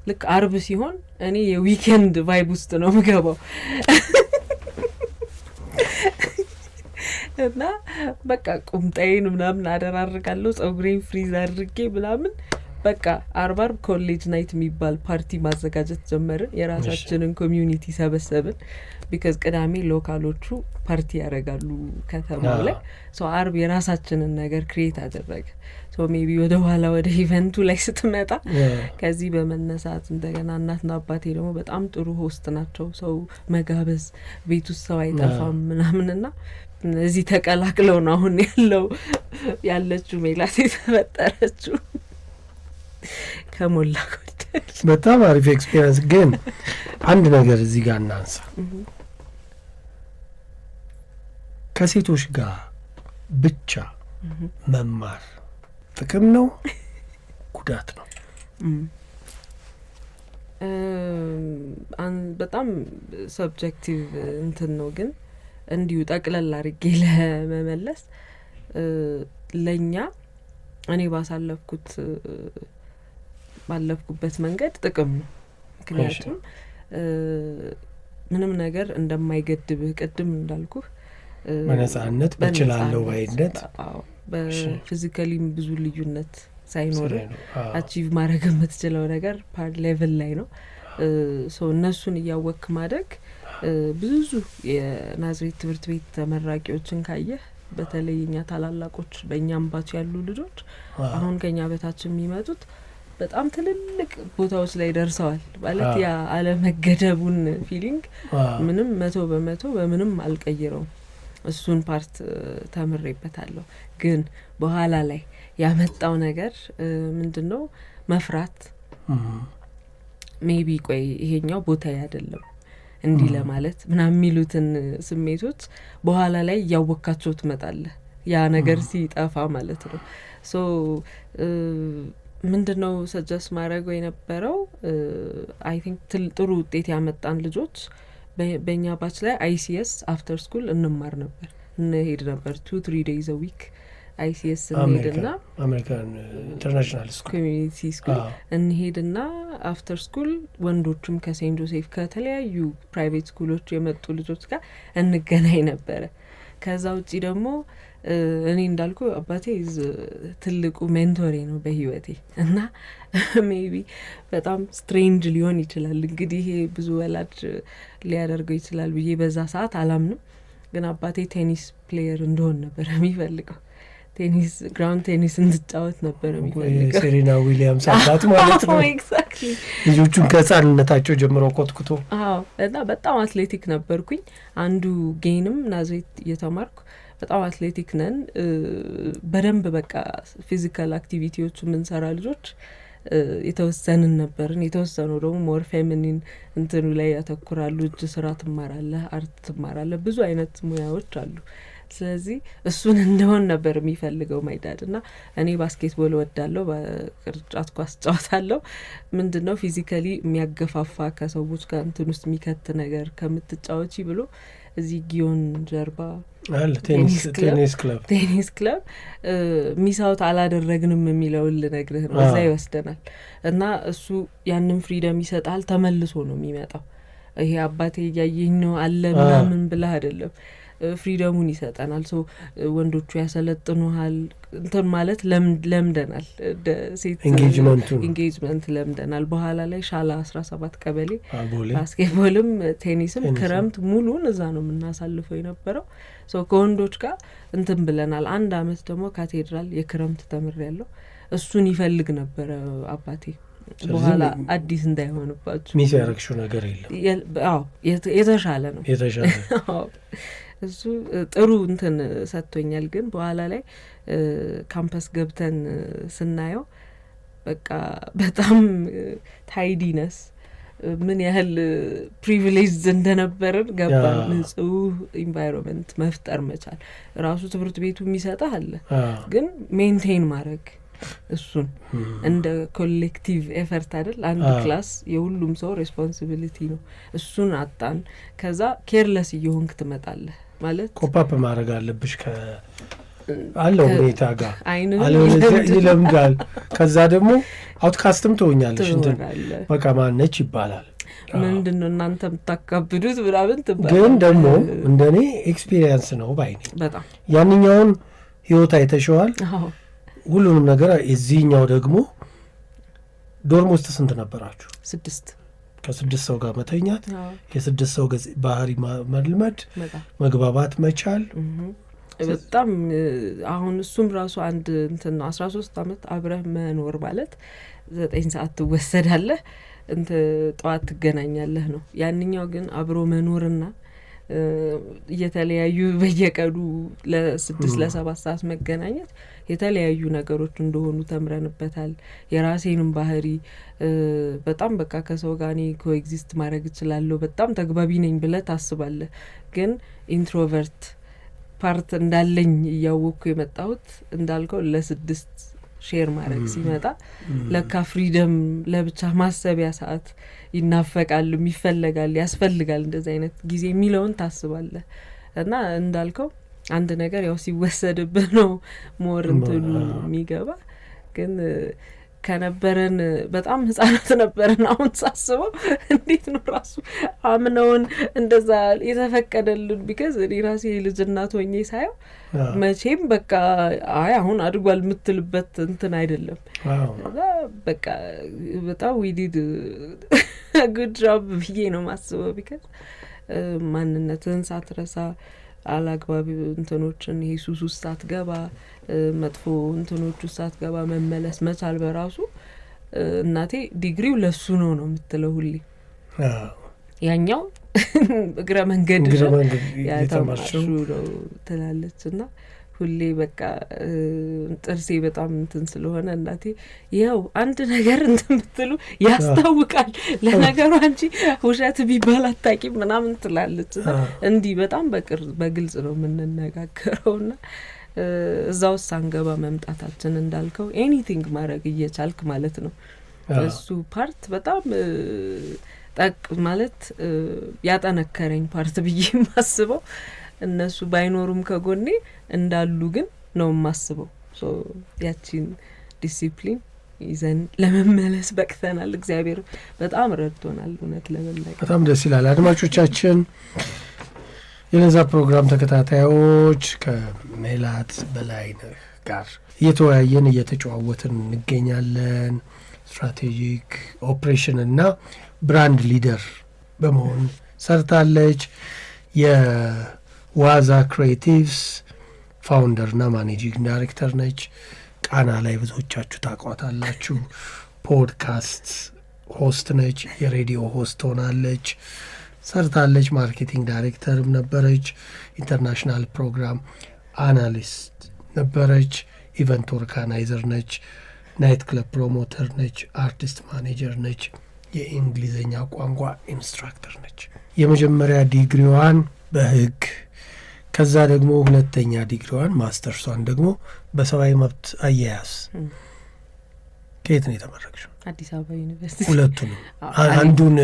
ልክ አርብ ሲሆን እኔ የዊኬንድ ቫይብ ውስጥ ነው ምገባው እና በቃ ቁምጣዬን ምናምን አደራርጋለሁ፣ ጸጉሬን ፍሪዝ አድርጌ ምናምን በቃ አርብ ኮሌጅ ናይት የሚባል ፓርቲ ማዘጋጀት ጀመርን። የራሳችንን ኮሚዩኒቲ ሰበሰብን። ቢካዝ ቅዳሜ ሎካሎቹ ፓርቲ ያደርጋሉ ከተማው ላይ። ሶ አርብ የራሳችንን ነገር ክሬት አደረገ። ሶ ሜቢ ወደ ኋላ ወደ ኢቨንቱ ላይ ስትመጣ ከዚህ በመነሳት እንደገና እናትና አባቴ ደግሞ በጣም ጥሩ ሆስት ናቸው። ሰው መጋበዝ፣ ቤት ውስጥ ሰው አይጠፋም ምናምንና እዚህ ተቀላቅለው ነው አሁን ያለችው ሜላት የተፈጠረችው። ከሞላ ጎደል በጣም አሪፍ ኤክስፒሪየንስ። ግን አንድ ነገር እዚህ ጋር እናንሳ። ከሴቶች ጋር ብቻ መማር ጥቅም ነው ጉዳት ነው? በጣም ሰብጀክቲቭ እንትን ነው። ግን እንዲሁ ጠቅለል አድርጌ ለመመለስ ለእኛ እኔ ባለፍኩበት መንገድ ጥቅም ነው። ምክንያቱም ምንም ነገር እንደማይገድብህ ቅድም እንዳልኩህ በነጻነት በችላለሁ ባይነት በፊዚካሊም ብዙ ልዩነት ሳይኖር አቺቭ ማድረግ የምትችለው ነገር ፓር ሌቭል ላይ ነው። እነሱን እያወክ ማድረግ ብዙ የናዝሬት ትምህርት ቤት ተመራቂዎችን ካየህ በተለይ እኛ ታላላቆች በእኛም ባች ያሉ ልጆች አሁን ከኛ በታች የሚመጡት በጣም ትልልቅ ቦታዎች ላይ ደርሰዋል። ማለት ያ አለመገደቡን ፊሊንግ ምንም 100% በምንም አልቀይረውም። እሱን ፓርት ተምሬበታለሁ። ግን በኋላ ላይ ያመጣው ነገር ምንድነው? መፍራት ሜቢ ቆይ ይሄኛው ቦታ አይደለም እንዲህ ለማለት ምናምን የሚሉትን ስሜቶች በኋላ ላይ እያወካቸው ትመጣለህ። ያ ነገር ሲጠፋ ማለት ነው። ምንድነው ሰጀስት ማድረገው የነበረው አይ ቲንክ ጥሩ ውጤት ያመጣን ልጆች በእኛ ባች ላይ አይሲኤስ አፍተር ስኩል እንማር ነበር፣ እንሄድ ነበር 2-3 days a week አይሲኤስ እንሄድና አሜሪካን ኢንተርናሽናል ስኩል ኮሚዩኒቲ ስኩል እንሄድና አፍተር ስኩል ወንዶችም ከሴንት ጆሴፍ ከተለያዩ ፕራይቬት ስኩሎች የመጡ ልጆች ጋር እንገናኝ ነበረ። ከዛ ውጪ ደግሞ እኔ እንዳልኩ አባቴ ትልቁ ሜንቶሬ ነው በህይወቴ እና ሜቢ በጣም ስትሬንጅ ሊሆን ይችላል እንግዲህ ብዙ ወላጅ ሊያደርገው ይችላል ብዬ በዛ ሰዓት አላምንም። ግን አባቴ ቴኒስ ፕሌየር እንደሆን ነበር የሚፈልገው። ቴኒስ ግራውንድ ቴኒስ እንድጫወት ነበር የሚፈልገው። ሴሪና ዊሊያምስ አባት ማለት ነው። ኤግዛክትሊ ልጆቹን ከህጻንነታቸው ጀምሮ ኮትኩቶ እና በጣም አትሌቲክ ነበርኩኝ። አንዱ ጌንም ናዝሬት እየተማርኩ በጣም አትሌቲክ ነን። በደንብ በቃ ፊዚካል አክቲቪቲዎች የምንሰራ ልጆች የተወሰንን ነበርን። የተወሰኑ ደግሞ ሞር ፌሚኒን እንትኑ ላይ ያተኩራሉ። እጅ ስራ ትማራለህ፣ አርት ትማራለህ፣ ብዙ አይነት ሙያዎች አሉ። ስለዚህ እሱን እንደሆን ነበር የሚፈልገው ማይዳድ እና እኔ ባስኬትቦል ወዳለሁ፣ በቅርጫት ኳስ ጫወታለሁ። ምንድነው ፊዚካሊ የሚያገፋፋ ከሰዎች ጋር እንትን ውስጥ የሚከት ነገር ከምትጫወቺ ብሎ እዚህ ጊዮን ጀርባ ቴኒስ ክለብ ሚሳውት አላደረግንም የሚለውን ልነግርህ ነው። እዛ ይወስደናል እና እሱ ያንን ፍሪደም ይሰጣል። ተመልሶ ነው የሚመጣው። ይሄ አባቴ እያየኝ ነው አለ ምናምን ብለህ አይደለም። ፍሪደሙን ይሰጠናል። ሶ ወንዶቹ ያሰለጥኑሃል እንትን ማለት ለምደናል። ሴት ኢንጌጅመንት ለምደናል። በኋላ ላይ ሻላ 17 ቀበሌ ባስኬትቦልም ቴኒስም ክረምት ሙሉን እዛ ነው የምናሳልፈው የነበረው። ሶ ከወንዶች ጋር እንትን ብለናል። 1 አመት ደግሞ ካቴድራል የክረምት ተምሬያለሁ። እሱን ይፈልግ ነበረ አባቴ በኋላ አዲስ እንዳይሆንባችሁ ሚስ ያረክሽው ነገር የለም። አዎ የተሻለ ነው የተሻለ እሱ ጥሩ እንትን ሰጥቶኛል። ግን በኋላ ላይ ካምፓስ ገብተን ስናየው በቃ በጣም ታይዲነስ ምን ያህል ፕሪቪሌጅ እንደነበርን ገባን። ንጹህ ኢንቫይሮንመንት መፍጠር መቻል ራሱ ትምህርት ቤቱ የሚሰጥህ አለ፣ ግን ሜንቴን ማድረግ እሱን እንደ ኮሌክቲቭ ኤፈርት አይደል። አንድ ክላስ የሁሉም ሰው ሬስፖንሲቢሊቲ ነው። እሱን አጣን። ከዛ ኬርለስ እየሆንክ ትመጣለህ ማለት ኮፓፕ ማድረግ አለብሽ አለው ሁኔታ ጋር ይለምዳል። ከዛ ደግሞ አውትካስትም ትሆኛለሽ። እንትን በቃ ማነች ይባላል። ምንድነው እናንተ የምታካብዱት ምናምን ትባል። ግን ደግሞ እንደኔ ኤክስፒሪየንስ ነው ባይ ነኝ። በጣም ያንኛውን ህይወት አይተሽዋል ሁሉንም ነገር። እዚህኛው ደግሞ ዶርም ውስጥ ስንት ነበራችሁ? 6 ከ6 ሰው ጋር መተኛት፣ የ6 ሰው ባህሪ መልመድ፣ መግባባት መቻል በጣም አሁን እሱም ራሱ አንድ እንትን ነው። 13 አመት አብረህ መኖር ማለት 9 ሰዓት ትወሰዳለህ ጠዋት ትገናኛለህ ነው። ያንኛው ግን አብሮ መኖርና እየተለያዩ በየቀዱ ለ6 ለ7 ሰዓት መገናኘት የተለያዩ ነገሮች እንደሆኑ ተምረንበታል። የራሴንም ባህሪ በጣም በቃ ከሰው ጋር እኔ ኮኤግዚስት ማድረግ እችላለሁ በጣም ተግባቢ ነኝ ብለህ ታስባለህ። ግን ኢንትሮቨርት ፓርት እንዳለኝ እያወቅኩ የመጣሁት እንዳልከው ለ6 ሼር ማድረግ ሲመጣ ለካ ፍሪደም ለብቻ ማሰቢያ ሰዓት ይናፈቃል፣ ይፈልጋል፣ ያስፈልጋል እንደዚህ አይነት ጊዜ የሚለውን ታስባለህ። እና እንዳልከው አንድ ነገር ያው ሲወሰድብህ ነው ሞር እንትሉ የሚገባ። ግን ከነበረን በጣም ህጻናት ነበርን። አሁን ሳስበው እንዴት ነው ራሱ አምነውን እንደዛ የተፈቀደልን። ቢካዝ እኔ ራሴ ልጅ እናት ሆኜ ሳየው መቼም በቃ አይ አሁን አድጓል የምትልበት እንትን አይደለም። በቃ በጣም we did a good job ብዬ ነው ማስበው። ቢካዝ ማንነትን ሳትረሳ አላግባብ እንትኖችን ይሄ ሱስ ውስጥ ሳትገባ መጥፎ እንትኖች ውስጥ ሳትገባ መመለስ መቻል በራሱ እናቴ ዲግሪው ለሱ ነው የምትለው ሁሌ። ያኛው እግረ መንገድ ያተማርሹ ነው ትላለች። እና ሁሌ በቃ ጥርሴ በጣም እንትን ስለሆነ እናቴ ይኸው አንድ ነገር እንትን ብትሉ ያስታውቃል፣ ለነገሩ አንቺ ውሸት ቢባል አታውቂም ምናምን ትላለች። እንዲህ በጣም በግልጽ ነው የምንነጋገረውና እዛው ሳንገባ መምጣታችን እንዳልከው ኤኒቲንግ ማድረግ እየቻልክ ማለት ነው። እሱ ፓርት በጣም ጠቅ ማለት ያጠነከረኝ ፓርት ብዬ ማስበው እነሱ ባይኖሩም ከጎኔ እንዳሉ ግን ነው ማስበው። ሶ ያቺን ዲሲፕሊን ይዘን ለመመለስ በቅተናል። እግዚአብሔር በጣም ረድቶናል። እውነት ለመናገር በጣም ደስ ይላል። አድማጮቻችን የነዛ ፕሮግራም ተከታታዮች ከሜላት በላይነህ ጋር እየተወያየን እየተጨዋወትን እንገኛለን። ስትራቴጂክ ኦፕሬሽን እና ብራንድ ሊደር በመሆን ሰርታለች። የዋዛ ክሬቲቭስ ፋውንደርና ማኔጂንግ ዳይሬክተር ነች። ቃና ላይ ብዙዎቻችሁ ታቋታላችሁ። ፖድካስት ሆስት ነች። የሬዲዮ ሆስት ሆናለች፣ ሰርታለች። ማርኬቲንግ ዳይሬክተርም ነበረች። ኢንተርናሽናል ፕሮግራም አናሊስት ነበረች። ኢቨንት ኦርጋናይዘር ነች። ናይት ክለብ ፕሮሞተር ነች። አርቲስት ማኔጀር ነች። የእንግሊዝኛ ቋንቋ ኢንስትራክተር ነች። የመጀመሪያ ዲግሪዋን በህግ፣ ከዛ ደግሞ ሁለተኛ ዲግሪዋን ማስተርሷን ደግሞ በሰብአዊ መብት አያያዝ። ከየት ነው የተመረቅሽው? አዲስ አበባ ዩኒቨርሲቲ። ሁለቱንም አንዱን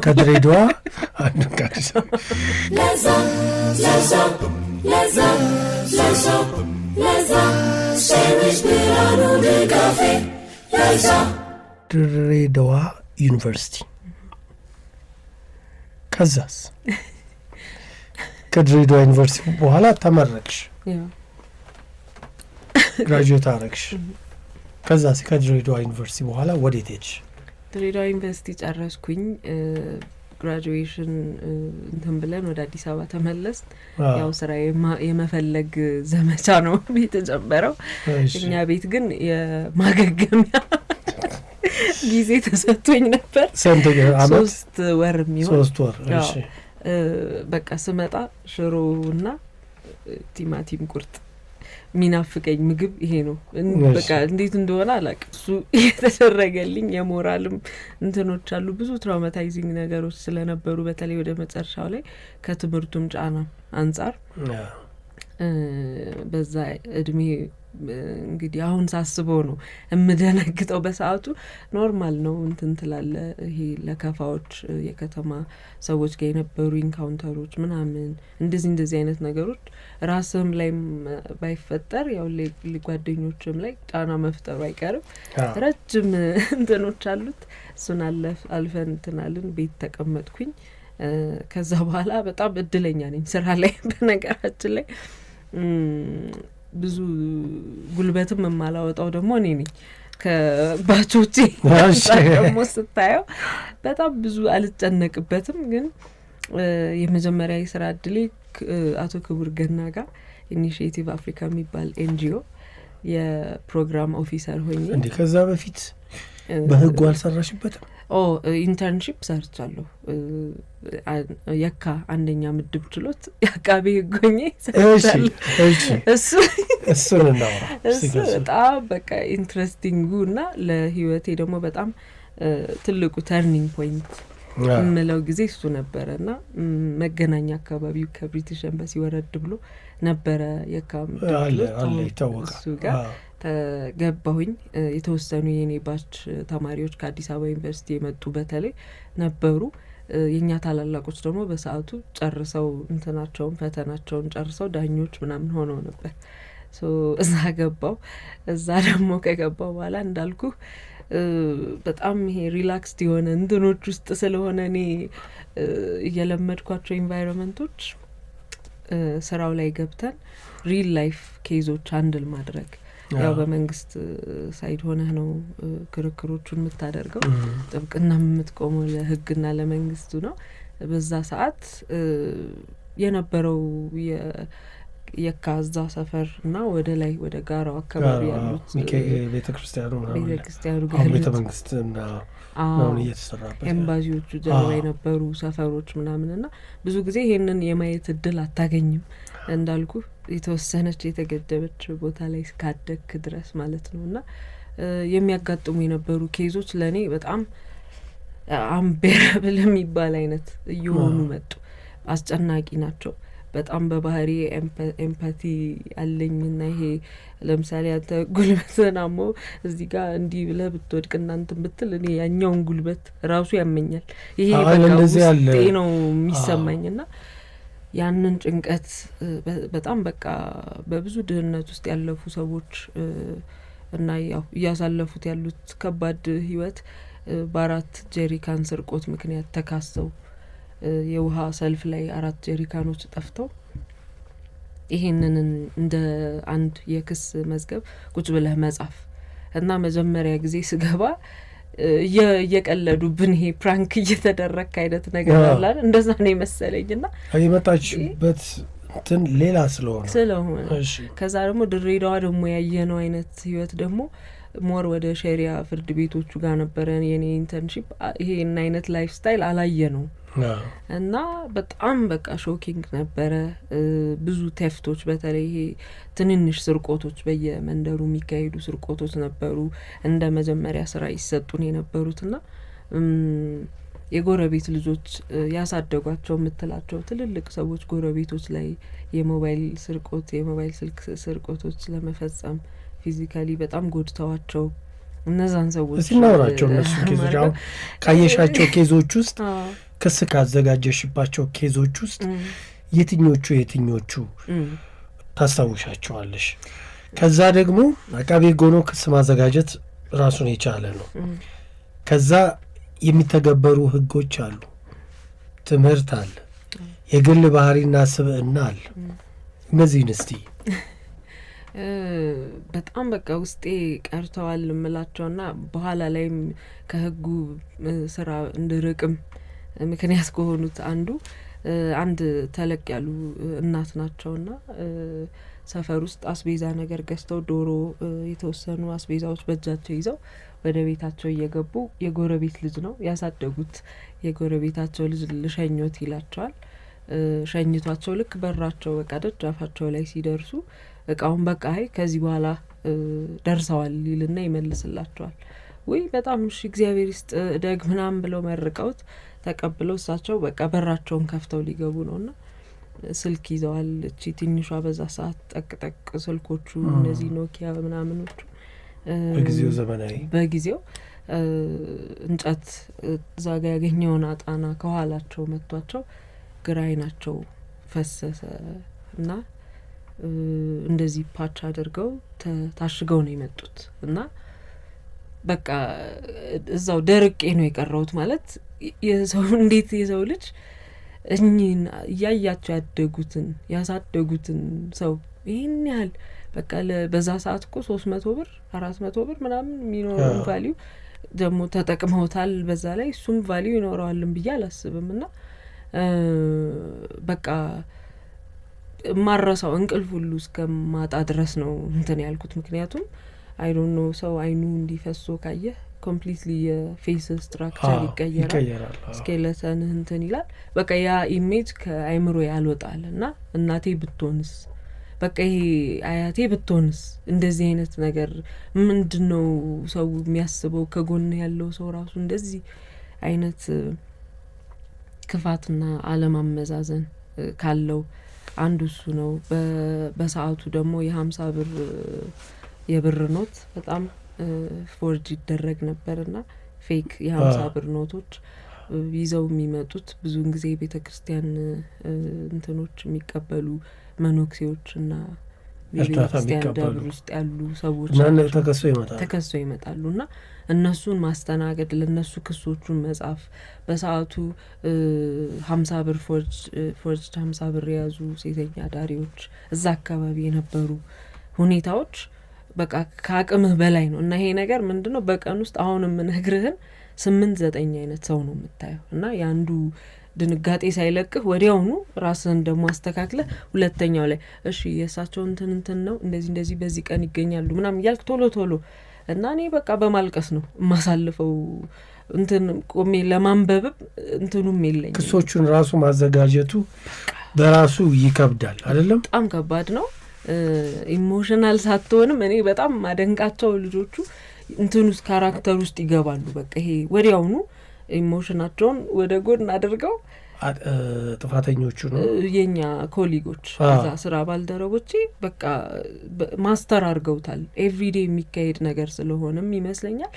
ከድሬዳዋ አንዱን ከአዲስ አበባ። ድሬዳዋ ዩኒቨርሲቲ። ከድሬዳዋ ዩኒቨርሲቲ በኋላ ተመረቅሽ፣ ግራጁዌት አረግሽ። ከዛ ከድሬዳዋ ዩኒቨርሲቲ በኋላ ወዴት ሄድሽ? ድሬዳዋ ዩኒቨርሲቲ ጨረስኩኝ። ግራጁዌሽን እንትን ብለን ወደ አዲስ አበባ ተመለስ። ያው ስራ የመፈለግ ዘመቻ ነው የተጀመረው። እኛ ቤት ግን የማገገሚያ ጊዜ ተሰጥቶኝ ነበር። ስንት አመት? 3 ወር የሚሆን 3 ወር። እሺ በቃ ስመጣ ሽሮና ቲማቲም ቁርጥ ሚናፍቀኝ ምግብ ይሄ ነው። በቃ እንዴት እንደሆነ አላውቅም። እሱ የተደረገልኝ የሞራልም እንትኖች አሉ፣ ብዙ ትራውማታይዚንግ ነገሮች ስለነበሩ በተለይ ወደ መጨረሻው ላይ ከትምህርቱም ጫና አንጻር በዛ እድሜ እንግዲህ አሁን ሳስበው ነው እምደነግጠው። በሰዓቱ ኖርማል ነው እንትን ትላለ። ይሄ ለከፋዎች የከተማ ሰዎች ጋር የነበሩ ኢንካውንተሮች ምናምን እንደዚህ አይነት ነገሮች ራስም ላይ ባይፈጠር ያው ጓደኞችም ላይ ጫና መፍጠሩ አይቀርም። ረጅም እንትኖች አሉት። እሱን አልፈን እንትናልን ቤት ተቀመጥኩኝ። ከዛ በኋላ በጣም እድለኛ ነኝ ስራ ላይ። በነገራችን ላይ ብዙ ጉልበትም የማላወጣው ደግሞ እኔ ነኝ ከባቾቼ። ደግሞ ስታየው በጣም ብዙ አልጨነቅበትም። ግን የመጀመሪያ የስራ እድሌ አቶ ክቡር ገና ጋር ኢኒሺዬቲቭ አፍሪካ የሚባል ኤንጂኦ የፕሮግራም ኦፊሰር ሆኜ። እንዴ ከዛ በፊት በህጉ አልሰራሽበትም? ኢንተርንሺፕ ሰርቻለሁ። የካ አንደኛ ምድብ ችሎት የአቃቤ ህግ ሆኜ ሰርቻለሁ። እሱን እናውራ። እሱ በጣም በቃ ኢንትረስቲንጉ እና ለህይወቴ ደግሞ በጣም ትልቁ ተርኒንግ ፖይንት የምለው ጊዜ እሱ ነበረ እና መገናኛ አካባቢው ከብሪቲሽ ኤምባሲ ወረድ ብሎ ነበረ የካ ምድብ ችሎት። እሱ ጋር ተገባሁኝ። የተወሰኑ የኔ ባች ተማሪዎች ከአዲስ አበባ ዩኒቨርሲቲ የመጡ በተለይ ነበሩ። የኛ ታላላቆች ደግሞ በሰዓቱ ጨርሰው እንትናቸውን ፈተናቸውን ጨርሰው ዳኞች ምናምን ሆነው ነበር። እዛ ገባው። እዛ ደግሞ ከገባው በኋላ እንዳልኩ በጣም ይሄ ሪላክስድ የሆነ እንትኖች ውስጥ ስለሆነ እኔ እየለመድኳቸው ኢንቫይሮንመንቶች ስራው ላይ ገብተን ሪል ላይፍ ኬዞች አንድል ማድረግ ያው በመንግስት ሳይድ ሆነህ ነው ክርክሮቹን የምታደርገው። ጥብቅና የምትቆመው ለህግና ለመንግስቱ ነው። በዛ ሰዓት የነበረው የካዛ ሰፈር እና ወደ ላይ ወደ ጋራው አካባቢ ያሉት ቤተክርስቲያኑ ቤተመንግስት እና አሁን እየተሰራበት ኤምባሲዎቹ ጀርባ የነበሩ ሰፈሮች ምናምንና ብዙ ጊዜ ይሄንን የማየት እድል አታገኝም። እንዳልኩ የተወሰነች የተገደበች ቦታ ላይ እስካደክ ድረስ ማለት ነው። እና የሚያጋጥሙ የነበሩ ኬዞች ለእኔ በጣም አንቤረብል የሚባል አይነት እየሆኑ መጡ። አስጨናቂ ናቸው በጣም። በባህሪ ኤምፓቲ አለኝና ይሄ ለምሳሌ አንተ ጉልበትን አሞ እዚህ ጋር እንዲህ ብለህ ብትወድቅ እናንተን ብትል እኔ ያኛውን ጉልበት ራሱ ያመኛል። ይሄ በቃ ውስጤ ነው የሚሰማኝና ያንን ጭንቀት በጣም በቃ በብዙ ድህነት ውስጥ ያለፉ ሰዎች እና ያው እያሳለፉት ያሉት ከባድ ህይወት በ4 ጀሪካን ስርቆት ምክንያት ተካሰው የውሃ ሰልፍ ላይ 4 ጀሪካኖች ጠፍተው ይሄንን እንደ አንድ የክስ መዝገብ ቁጭ ብለህ መጻፍ እና መጀመሪያ ጊዜ ስገባ እየቀለዱብን ይሄ ፕራንክ እየተደረክ አይነት ነገር አላል እንደዛ ነው መሰለኝና የመጣችበት እንትን ሌላ ስለሆነ ከዛ ደግሞ ድሬዳዋ ደግሞ ያየነው አይነት ህይወት ደግሞ ሞር ወደ ሸሪያ ፍርድ ቤቶቹ ጋር ነበረ የኔ ኢንተርንሺፕ። ይሄ እና አይነት ላይፍ ስታይል አላየ ነው እና በጣም በቃ ሾኪንግ ነበረ። ብዙ ቴፍቶች በተለይ ይሄ ትንንሽ ስርቆቶች በየመንደሩ የሚካሄዱ ስርቆቶች ነበሩ እንደ መጀመሪያ ስራ ይሰጡን የነበሩትና የጎረቤት ልጆች ያሳደጓቸው የምትላቸው ትልልቅ ሰዎች ጎረቤቶች ላይ የሞባይል ስልክ ስርቆቶች ለመፈጸም ፊዚካሊ በጣም ጎድተዋቸው እነዛን ሰዎች ሲናወራቸው እነሱ ኬዞች አሁን ካየሻቸው ኬዞች ውስጥ ክስ ካዘጋጀሽባቸው ኬዞች ውስጥ የትኞቹ ታስታውሻቸዋለሽ? ከዛ ደግሞ አቃቤ ሕግ ሆኖ ክስ ማዘጋጀት ራሱን የቻለ ነው። ከዛ የሚተገበሩ ህጎች አሉ፣ ትምህርት አለ፣ የግል ባህሪና ስብዕና አለ። እነዚህን እስቲ በጣም በቃ ውስጤ ቀርተዋል እምላቸውና በኋላ ላይም ከህጉ ስራ እንድርቅም ምክንያት ከሆኑት አንድ ተለቅ ያሉ እናት ናቸውና ሰፈር ውስጥ አስቤዛ ነገር ገዝተው ዶሮ የተወሰኑ አስቤዛዎች በእጃቸው ይዘው ወደ ቤታቸው እየገቡ የጎረቤት ልጅ ነው ያሳደጉት። የጎረቤታቸው ልጅ ልሸኞት ይላቸዋል። ሸኝቷቸው ልክ በራቸው በቃ ደጃፋቸው ላይ ሲደርሱ እቃውን በቃ አይ ከዚህ በኋላ ደርሰዋል ሊልና ይመልስላቸዋል። ወይ በጣም እሺ እግዚአብሔር ይስጥ ደግ ምናምን ብለው መርቀውት ተቀብለው እሳቸው በቃ በራቸውን ከፍተው ሊገቡ ነውና ስልክ ይዘዋል። እቺ ትንሿ በዛ ሰዓት ጠቅጠቅ ስልኮቹ እነዚህ ኖኪያ ምናምኖቹ በጊዜው ዘመናዊ በጊዜው እንጨት ዛጋ ያገኘውን አጣና ከኋላቸው መቷቸው ግራ አይናቸው ፈሰሰ እና እንደዚህ ፓች አድርገው ታሽገው ነው የመጡት እና በቃ እዛው ደርቄ ነው የቀረውት። ማለት የሰው እንዴት የሰው ልጅ እኚህን እያያቸው ያሳደጉትን ሰው ይህን ያህል በቃ በዛ ሰዓት እኮ 300 ብር 400 ብር ምናምን የሚኖረውን ቫሊዩ ደግሞ ተጠቅመውታል። በዛ ላይ እሱም ቫሊዩ ይኖረዋልን ብዬ አላስብም። እና በቃ ማረሳው እንቅልፍ ሁሉ እስከማጣ ድረስ ነው እንትን ያልኩት። ምክንያቱም አይ ዶንት ኖ ሰው አይኑ እንዲፈሶ ካየ ኮምፕሊትሊ የፌስ ስትራክቸር ይቀየራል። ስኬለተን እንትን ይላል። በቃ ያ ኢሜጅ ከአይምሮ ያልወጣል እና እናቴ ብትሆንስ በቃ ይሄ አያቴ ብትሆንስ እንደዚህ አይነት ነገር ምንድነው ሰው የሚያስበው? ከጎን ያለው ሰው ራሱ እንደዚህ አይነት ክፋትና አለማመዛዘን ካለው አንዱ እሱ ነው። በሰዓቱ ደግሞ የ50 ብር የብር ኖት በጣም ፎርጅ ይደረግ ነበርና ፌክ የ50 ብር ኖቶች ይዘው የሚመጡት ብዙውን ጊዜ ቤተ ክርስቲያን እንትኖች የሚቀበሉ መኖክሴዎችና ቤተክርስቲያን ደብር ውስጥ ያሉ ሰዎች ተከሰው ይመጣሉና እነሱን ማስተናገድ ለነሱ ክሶቹን መጻፍ በሰዓቱ 50 ብር ፎርጅ 50 ብር የያዙ ሴተኛ ዳሪዎች እዛ አካባቢ የነበሩ ሁኔታዎች በቃ ከአቅምህ በላይ ነው። እና ይሄ ነገር ምንድነው በቀን ውስጥ አሁንም ነግርህን 8-9 አይነት ሰው ነው የምታየው እና ያንዱ ድንጋጤ ሳይለቅህ ወዲያውኑ ራስህን ደግሞ አስተካክለ ሁለተኛው ላይ እሺ የእሳቸው እንትን ነው እንደዚህ በዚህ ቀን ይገኛሉ ምናምን እያልክ ቶሎ እና እኔ በቃ በማልቀስ ነው የማሳልፈው። እንትን ቆሜ ለማንበብ እንትኑም የለኝ። ክሶቹን ራሱ ማዘጋጀቱ በራሱ ይከብዳል አይደለም? በጣም ከባድ ነው። ኢሞሽናል ሳትሆንም እኔ በጣም ማደንቃቸው ልጆቹ እንትን ውስጥ ካራክተር ውስጥ ይገባሉ። በቃ ይሄ ወዲያውኑ ኢሞሽናቸውን ወደ ጎን አድርገው ጥፋተኞቹ ነው የኛ ኮሊጎች እዛ ስራ ባልደረቦቼ በቃ ማስተር አድርገውታል። ኤቭሪዴ የሚካሄድ ነገር ስለሆነም ይመስለኛል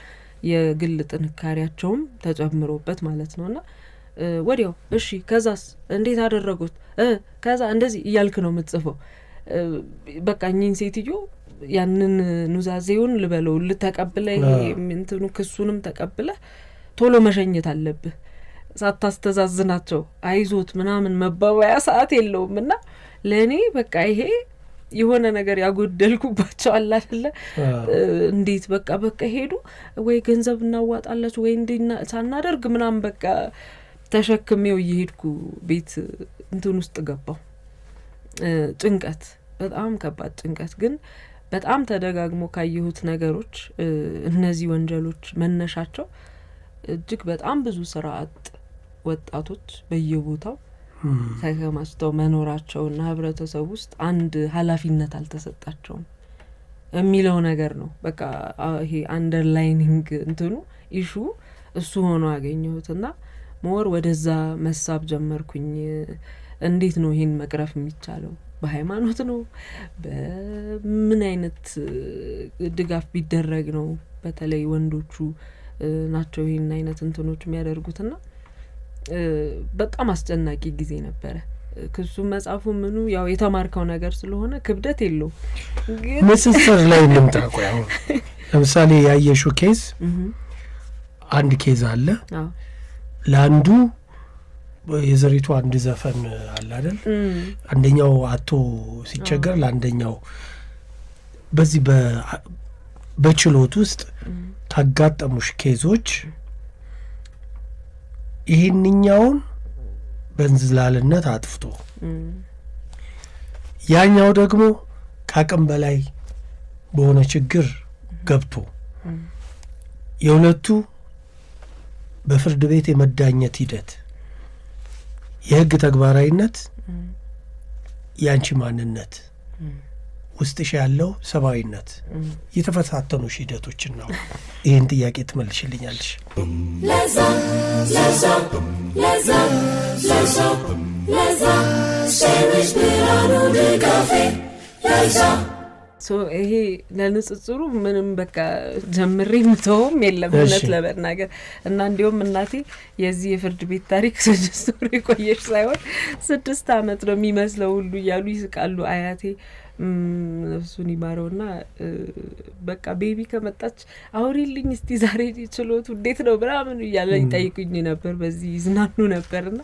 የግል ጥንካሬያቸውም ተጨምሮበት ማለት ነውና ወዲያው እሺ ከዛስ እንዴት አደረጉት ከዛ እንደዚህ እያልክ ነው የምትጽፈው። በቃ እኚህን ሴትዮ ያንን ኑዛዜውን ልበለው ልተቀብለ እንትኑ ክሱንም ተቀብለ ቶሎ መሸኘት አለብህ። ሳታስተዛዝናቸው አይዞት ምናምን መባባያ ሰዓት የለውም። እና ለእኔ በቃ ይሄ የሆነ ነገር ያጎደልኩባቸው አለ አይደለ? እንዴት በቃ ሄዱ ወይ ገንዘብ እናዋጣላችሁ ወይ እንዴና ሳናደርግ ምናምን በቃ ተሸክሜው እየሄድኩ ቤት እንትን ውስጥ ገባው። ጭንቀት፣ በጣም ከባድ ጭንቀት። ግን በጣም ተደጋግሞ ካየሁት ነገሮች እነዚህ ወንጀሎች መነሻቸው እጅግ በጣም ብዙ ስራ አጥ ወጣቶች በየቦታው ተከማችተው መኖራቸውና ህብረተሰብ ውስጥ አንድ ኃላፊነት አልተሰጣቸውም የሚለው ነገር ነው። በቃ ይሄ አንደርላይኒንግ እንትኑ ኢሹ እሱ ሆኖ አገኘሁትና ሞር ወደዛ መሳብ ጀመርኩኝ። እንዴት ነው ይሄን መቅረፍ የሚቻለው? በሃይማኖት ነው? በምን አይነት ድጋፍ ቢደረግ ነው? በተለይ ወንዶቹ ናቸው ይሄን አይነት እንትኖች የሚያደርጉትና በጣም አስጨናቂ ጊዜ ነበረ። ክሱ መጻፉ ምኑ ያው የተማርከው ነገር ስለሆነ ክብደት የለው። ግን ንጽጽር ላይ እንምጣ። አሁን ለምሳሌ ያየሽው ኬዝ አንድ ኬዝ አለ። ለአንዱ የዘሪቱ አንድ ዘፈን አለ አይደል? አንደኛው አቶ ሲቸገር ለአንደኛው በዚህ በችሎት ውስጥ ካጋጠሙሽ ኬዞች ይህንኛውን በእንዝላልነት አጥፍቶ ያኛው ደግሞ ከአቅም በላይ በሆነ ችግር ገብቶ የሁለቱ በፍርድ ቤት የመዳኘት ሂደት የህግ ተግባራዊነት ያንቺ ማንነት ውስጥሽ ያለው ሰብአዊነት የተፈታተኑሽ ሂደቶችን ነው። ይህን ጥያቄ ትመልሽልኛለሽ? ይሄ ለንጽጽሩ ምንም በቃ ጀምሬ ምተውም የለም እውነት ለመናገር እና እንዲሁም እናቴ የዚህ የፍርድ ቤት ታሪክ 6 ወር የቆየሽ ሳይሆን 6 ዓመት ነው የሚመስለው ሁሉ እያሉ ይስቃሉ አያቴ ነፍሱን ይማረውና በቃ ቤቢ ከመጣች አውሪልኝ እስቲ ዛሬ ችሎቱ እንዴት ነው ምናምን እያለ ይጠይቁኝ ነበር። በዚህ ይዝናኑ ነበርና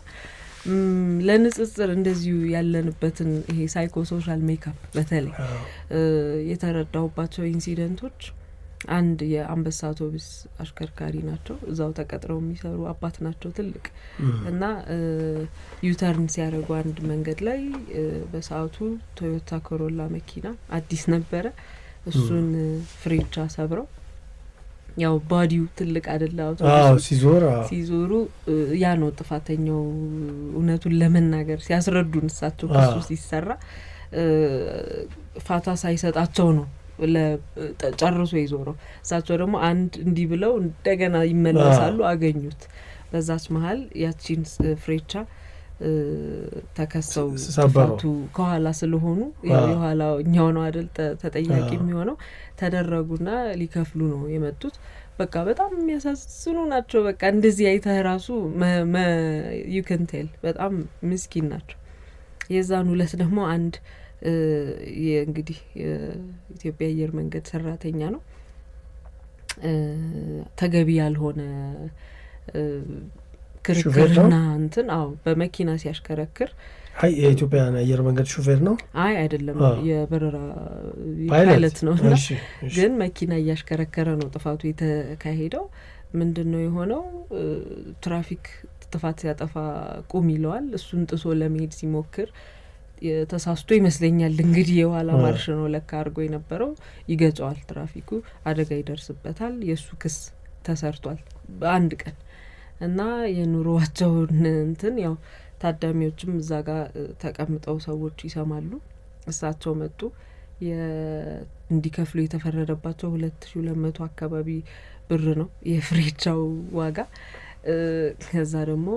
ለንጽጽር እንደዚሁ ያለንበትን ይሄ ሳይኮሶሻል ሜካፕ በተለይ የተረዳሁባቸው ኢንሲደንቶች አንድ የአንበሳ አውቶቡስ አሽከርካሪ ናቸው። እዛው ተቀጥረው የሚሰሩ አባት ናቸው ትልቅ እና ዩተርን ሲያደርጉ አንድ መንገድ ላይ በሰዓቱ ቶዮታ ኮሮላ መኪና አዲስ ነበረ። እሱን ፍሬቻ ሰብረው ያው ባዲው ትልቅ አይደለ አውቶቡስ ሲዞሩ ያ ነው ጥፋተኛው እውነቱን ለመናገር ሲያስረዱን እሳቸው ከሱ ሲሰራ ፋታ ሳይሰጣቸው ነው ለጨርሶ ይዞረው። እሳቸው ደግሞ አንድ እንዲህ ብለው እንደገና ይመለሳሉ አገኙት። በዛች መሀል ያቺን ፍሬቻ ተከሰው ጥፋቱ ከኋላ ስለሆኑ ያው የኋላው እኛው ነው አይደል ተጠያቂ የሚሆነው ተደረጉና ሊከፍሉ ነው የመጡት። በቃ በጣም የሚያሳዝኑ ናቸው። በቃ እንደዚህ አይተህ ራሱ you can tell በጣም ምስኪን ናቸው። የዛን ሁለት ደግሞ አንድ እንግዲህ የኢትዮጵያ አየር መንገድ ሰራተኛ ነው ተገቢ ያልሆነ ክርክርና እንትን በመኪና ሲያሽከረክር የኢትዮጵያ አየር መንገድ ሹፌር ነው አይደለም የበረራ ፓይለት ነው ግን መኪና እያሽከረከረ ነው ጥፋቱ የተካሄደው። ምንድነው የሆነው? ትራፊክ ጥፋት ሲያጠፋ ቁም ይለዋል። እሱን ጥሶ ለመሄድ ሲሞክር ተሳስቶ ይመስለኛል እንግዲህ የኋላ ማርሽ ነው ለካ አድርጎ የነበረው ይገጫዋል። ትራፊኩ አደጋ ይደርስበታል። የሱ ክስ ተሰርቷል በአንድ ቀን እና የኑሮዋቸውን እንትን ያው ታዳሚዎችም እዛ ጋር ተቀምጠው ሰዎች ይሰማሉ። እሳቸው መጡ። እንዲከፍሉ የተፈረደባቸው 2200 አካባቢ ብር ነው የፍሬቻው ዋጋ። ከዛ ደግሞ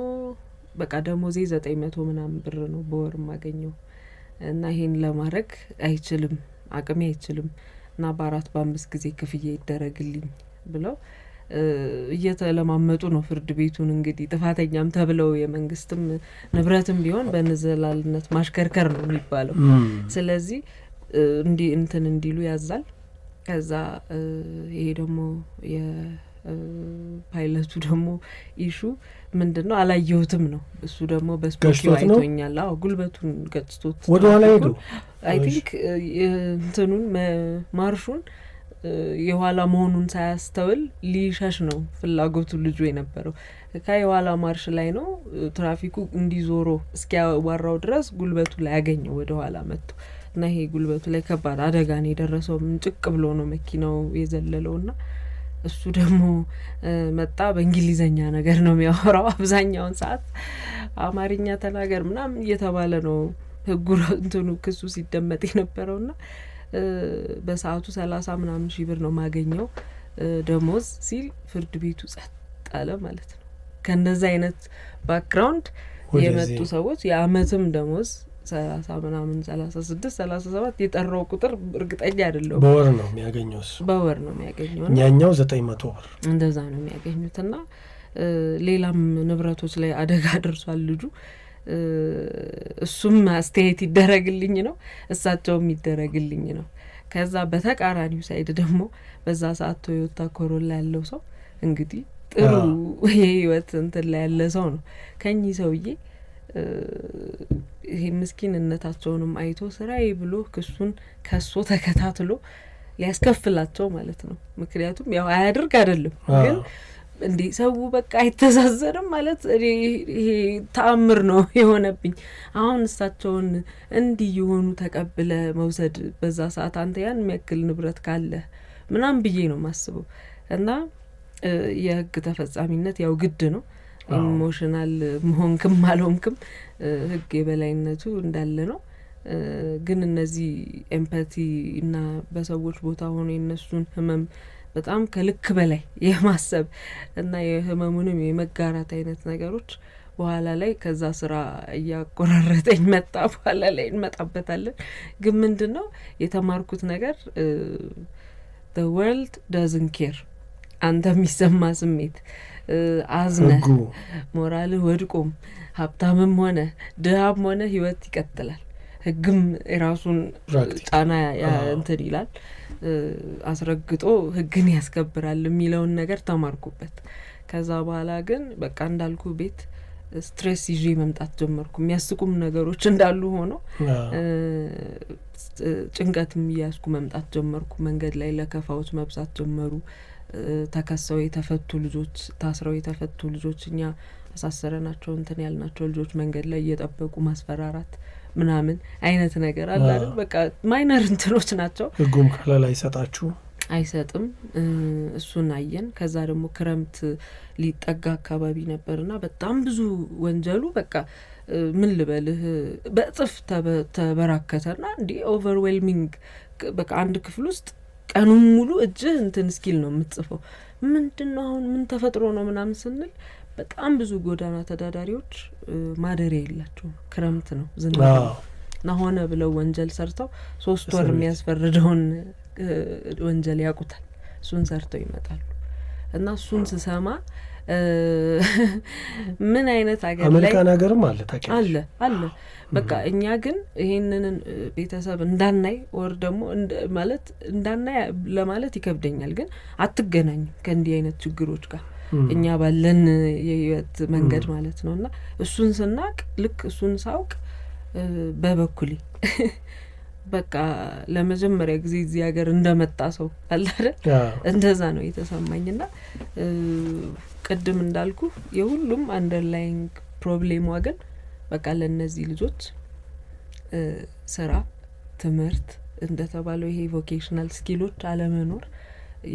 በቃ ደሞዜ 900 ምናምን ብር ነው በወር ማገኘው እና ይሄን ለማድረግ አይችልም አቅሜ አይችልም እና በ4 በ5 ጊዜ ክፍያ ይደረግልኝ ብለው እየተለማመጡ ነው ፍርድ ቤቱን። እንግዲህ ጥፋተኛም ተብለው የመንግስትም ንብረትም ቢሆን በንዝላልነት ማሽከርከር ነው የሚባለው። ስለዚህ እንትን እንዲሉ ያዛል። ከዛ ይሄ ደግሞ የፓይለቱ ደግሞ ኢሹ ምንድነው አላየሁትም ነው። እሱ ደግሞ በስፖኪው አይቶኛል። ጉልበቱን ገጭቶት ወደ ኋላ ሄዱ። አይ ቲንክ እንትኑን ማርሹን የኋላ መሆኑን ሳያስተውል ሊሸሽ ነው ፍላጎቱ ልጁ የነበረው። ከየኋላ ማርሽ ላይ ነው ትራፊኩ እንዲዞሮ እስኪያዋራው ድረስ ጉልበቱ ላይ ያገኘው ወደ ኋላ መጥቶ እና ይሄ ጉልበቱ ላይ ከባድ አደጋ ነው የደረሰው። ምንጭቅ ብሎ ነው መኪናው የዘለለውና እሱ ደግሞ መጣ። በእንግሊዘኛ ነገር ነው የሚያወራው አብዛኛውን ሰዓት። አማርኛ ተናገር ምናምን እየተባለ ነው ህጉ እንትኑ ክሱ ሲደመጥ የነበረውና በሰዓቱ 30 ምናምን ሺህ ብር ነው ማገኘው ደሞዝ ሲል ፍርድ ቤቱ ጸጥ አለ ማለት ነው። ከነዛ አይነት ባክግራውንድ የመጡ ሰዎች የአመትም ደሞዝ 30 ምናምን 36 37 የጠራው ቁጥር እርግጠኛ አይደለም። በወር ነው የሚያገኘው እሱ በወር ነው የሚያገኘው። ያኛው 900 ብር እንደዛ ነው የሚያገኙትና ሌላም ንብረቶች ላይ አደጋ ደርሷል ልጁ። እሱም አስተያየት ይደረግልኝ ነው እሳቸውም ይደረግልኝ ነው። ከዛ በተቃራኒው ሳይድ ደግሞ በዛ ሰዓት ቶዮታ ኮሮላ ያለው ሰው እንግዲህ ጥሩ የህይወት እንትን ላይ ያለ ሰው ነው። ከኚህ ሰውዬ ይሄ ምስኪንነታቸውንም አይቶ ስራዬ ብሎ ክሱን ከሶ ተከታትሎ ሊያስከፍላቸው ማለት ነው። ምክንያቱም ያው አያድርግ አይደለም ግን እንዴ ሰው በቃ አይተዛዘርም ማለት ይሄ ተአምር ነው የሆነብኝ። አሁን እሳቸውን እንዲህ የሆኑ ተቀብለ መውሰድ በዛ ሰዓት አንተ ያን የሚያክል ንብረት ካለ ምናምን ብዬ ነው ማስበው። እና የህግ ተፈጻሚነት ያው ግድ ነው። ኢሞሽናል መሆንክም አልሆንክም ህግ የበላይነቱ እንዳለ ነው። ግን እነዚህ ኤምፓቲ እና በሰዎች ቦታ ሆኖ የነሱን ህመም በጣም ከልክ በላይ የማሰብ እና የህመሙንም የመጋራት አይነት ነገሮች በኋላ ላይ ከዛ ስራ እያቆራረጠኝ መጣ። በኋላ ላይ እንመጣበታለን። ግን ምንድነው የተማርኩት ነገር the world doesn't care አንተ የሚሰማ ስሜት አዝነህ ሞራልህ ወድቆም ሀብታምም ሆነ ድሃም ሆነ ህይወት ይቀጥላል። ህግም የራሱን ጫና እንትን ይላል አስረግጦ ህግን ያስከብራል የሚለውን ነገር ተማርኩበት። ከዛ በኋላ ግን በቃ እንዳልኩ ቤት ስትሬስ ይዤ መምጣት ጀመርኩ። የሚያስቁም ነገሮች እንዳሉ ሆኖ ጭንቀትም እያስኩ መምጣት ጀመርኩ። መንገድ ላይ ለከፋዎች መብዛት ጀመሩ። ተከሰው የተፈቱ ልጆች፣ ታስረው የተፈቱ ልጆች፣ እኛ አሳሰረናቸው እንትን ያልናቸው ልጆች መንገድ ላይ እየጠበቁ ማስፈራራት ምናምን አይነት ነገር አለ አይደል? በቃ ማይነር እንትኖች ናቸው። ህጉም ከለላ አይሰጥም። እሱን አየን። ከዛ ደግሞ ክረምት ሊጠጋ አካባቢ ነበርና በጣም ብዙ ወንጀሉ በቃ ምን ልበልህ በእጥፍ ተበራከተና እንዲ ኦቨርዌልሚንግ በቃ አንድ ክፍል ውስጥ ቀኑን ሙሉ እጅህ እንትን ስኪል ነው የምትጽፈው። ምንድነው አሁን ምን ተፈጥሮ ነው ምናምን ስንል በጣም ብዙ ጎዳና ተዳዳሪዎች ማደሪያ የላቸውም። ክረምት ነው ዝናብ እና ሆነ ብለው ወንጀል ሰርተው 3 ወር የሚያስፈርደውን ወንጀል ያውቁታል። እሱን ሰርተው ይመጣሉ። እና እሱን ስሰማ ምን አይነት አገር ላይ አሜሪካን ሀገርም አለ ታውቂያለሽ? አለ በቃ እኛ ግን ይሄንን ቤተሰብ እንዳናይ ወር ደግሞ ማለት እንዳናይ ለማለት ይከብደኛል። ግን አትገናኝም ከእንዲህ አይነት ችግሮች ጋር እኛ ባለን የህይወት መንገድ ማለት ነው። እና እሱን ስናቅ ልክ እሱን ሳውቅ በበኩሌ በቃ ለመጀመሪያ ጊዜ እዚህ ሀገር እንደመጣ ሰው አለ አይደል? እንደዛ ነው የተሰማኝና ቅድም እንዳልኩ የሁሉም አንደርላይንግ ፕሮብሌም ዋገን በቃ ለነዚህ ልጆች ስራ፣ ትምህርት እንደተባለው ይሄ ቮኬሽናል ስኪሎች አለመኖር፣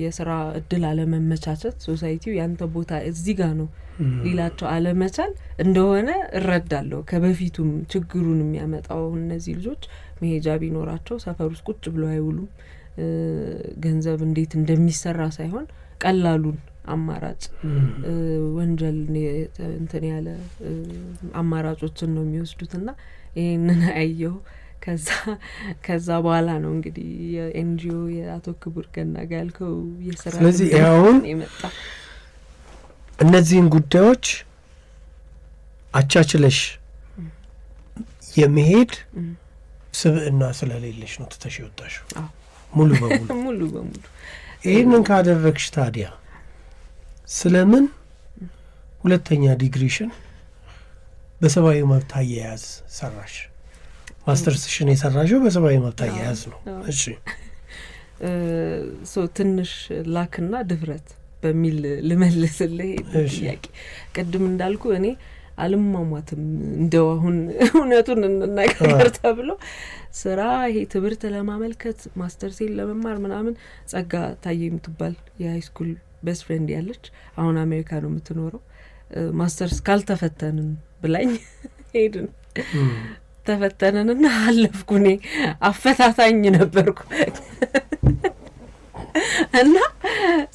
የስራ እድል አለመመቻቸት፣ ሶሳይቲው ያንተ ቦታ እዚህ ጋር ነው ሊላቸው አለመቻል እንደሆነ እረዳለሁ። ከበፊቱም ችግሩን የሚያመጣው እነዚህ ልጆች መሄጃ ቢኖራቸው ሰፈር ውስጥ ቁጭ ብለው አይውሉም። ገንዘብ እንዴት እንደሚሰራ ሳይሆን ቀላሉን አማራጭ ወንጀል እንትን ያለ አማራጮችን ነው የሚወስዱትና ይሄንን አየሁ። ከዛ በኋላ ነው እንግዲህ የኤንጂኦ የአቶ ክቡር ገና ጋር ያልከው የስራ ስለዚህ አሁን የመጣ እነዚህን ጉዳዮች አቻችለሽ የመሄድ ስብዕና ስለሌለሽ ነው ትተሽ የወጣሽው ሙሉ በሙሉ። ይህንን ካደረግሽ ታዲያ ስለምን ሁለተኛ ዲግሪሽን በሰብአዊ መብት አያያዝ ሰራሽ? ማስተርስሽን የሰራሽው በሰብአዊ መብት አያያዝ ነው። እሺ ትንሽ ላክና ድፍረት በሚል ልመልስልህ ጥያቄ። ቅድም እንዳልኩ እኔ አልሟሟትም እንደው አሁን እውነቱን እንነጋገር ተብሎ ስራ ይሄ ትምህርት ለማመልከት ማስተርሴን ለመማር ምናምን ጸጋ ታዬ የምትባል የሃይስኩል ቤስት ፍሬንድ ያለች አሁን አሜሪካ ነው የምትኖረው። ማስተርስ ካልተፈተንን ብላኝ ሄድን። ተፈተንንና አለፍኩ። እኔ አፈታታኝ ነበርኩ እና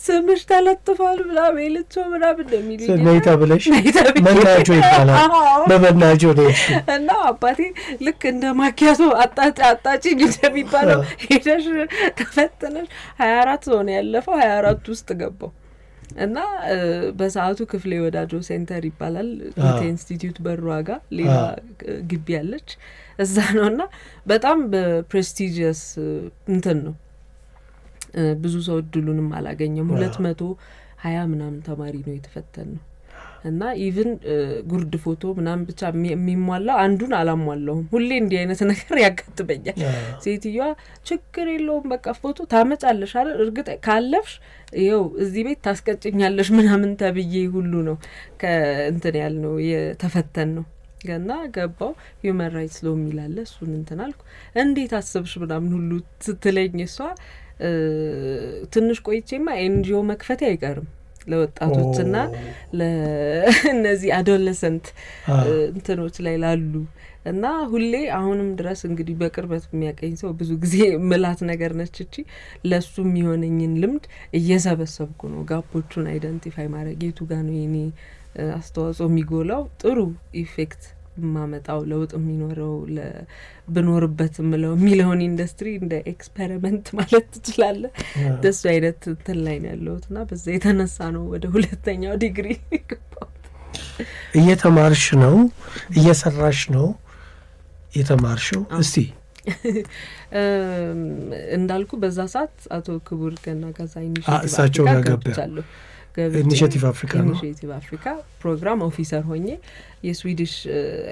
ስምሽ ተለጥፏል ምናምን ልቸው ምናምን እንደሚል ነይታ ብለሽ መናጆ ይባላል በመናጆ ነው እና አባቴ ልክ እንደ ማኪያቶ አጣጪ እንደሚባለው ሄደሽ ተፈተነሽ 24 ሆነ ያለፈው 24 ውስጥ ገባው እና በሰዓቱ ክፍሌ ወዳጆ ሴንተር ይባላል ኢንስቲትዩት በሩዋጋ ሌላ ግቢ ያለች እዛ ነውና በጣም በፕሬስቲጂየስ እንትን ነው። ብዙ ሰው እድሉንም አላገኘም። 220 ምናምን ተማሪ ነው የተፈተነው እና ኢቭን ጉርድ ፎቶ ምናምን ብቻ የሚሟላ አንዱን አላሟላውም። ሁሌ እንዲህ አይነት ነገር ያጋጥመኛል። ሴትዮዋ ችግር የለውም በቃ ፎቶ ታመጫለሽ አይደል እርግጥ ካለፍሽ ይኸው እዚህ ቤት ታስቀጭኛለሽ ምናምን ተብዬ ሁሉ ነው ከእንትን ያልነው የተፈተን ነው። ገና ገባው ሂውማን ራይትስ ሎ የሚላለ እሱን እንትን አልኩ። እንዴት አሰብሽ ምናምን ሁሉ ስትለኝ እሷ ትንሽ ቆይቼማ ኤንጂኦ መክፈቴ አይቀርም ለወጣቶችና ለእነዚህ አዶለሰንት እንትኖች ላይ ላሉ እና ሁሌ አሁንም ድረስ እንግዲህ በቅርበት የሚያቀኝ ሰው ብዙ ጊዜ ምላት ነገር ነች እቺ ለሱ የሚሆነኝን ልምድ እየሰበሰብኩ ነው ጋፖቹን አይደንቲፋይ ማድረግ የቱ ጋር ነው የኔ አስተዋጽኦ የሚጎላው ጥሩ ኢፌክት ማመጣው ለውጥ የሚኖረው ብኖርበት ምለው የሚለውን ኢንዱስትሪ እንደ ኤክስፐሪመንት ማለት ትችላለህ። ደስ አይነት እንትን ላይ ነው ያለሁትና በዛ የተነሳ ነው ወደ ሁለተኛው ዲግሪ ገባሁት። እየተማርሽ ነው እየሰራሽ ነው የተማርሽው? እስቲ እንዳልኩ በዛ ሰዓት አቶ ክቡር ገና ጋዛ እሳቸው ጋር ገብቻለሁ። ኢኒሼቲቭ አፍሪካ ነው ኢኒሼቲቭ አፍሪካ ፕሮግራም ኦፊሰር ሆኜ የስዊዲሽ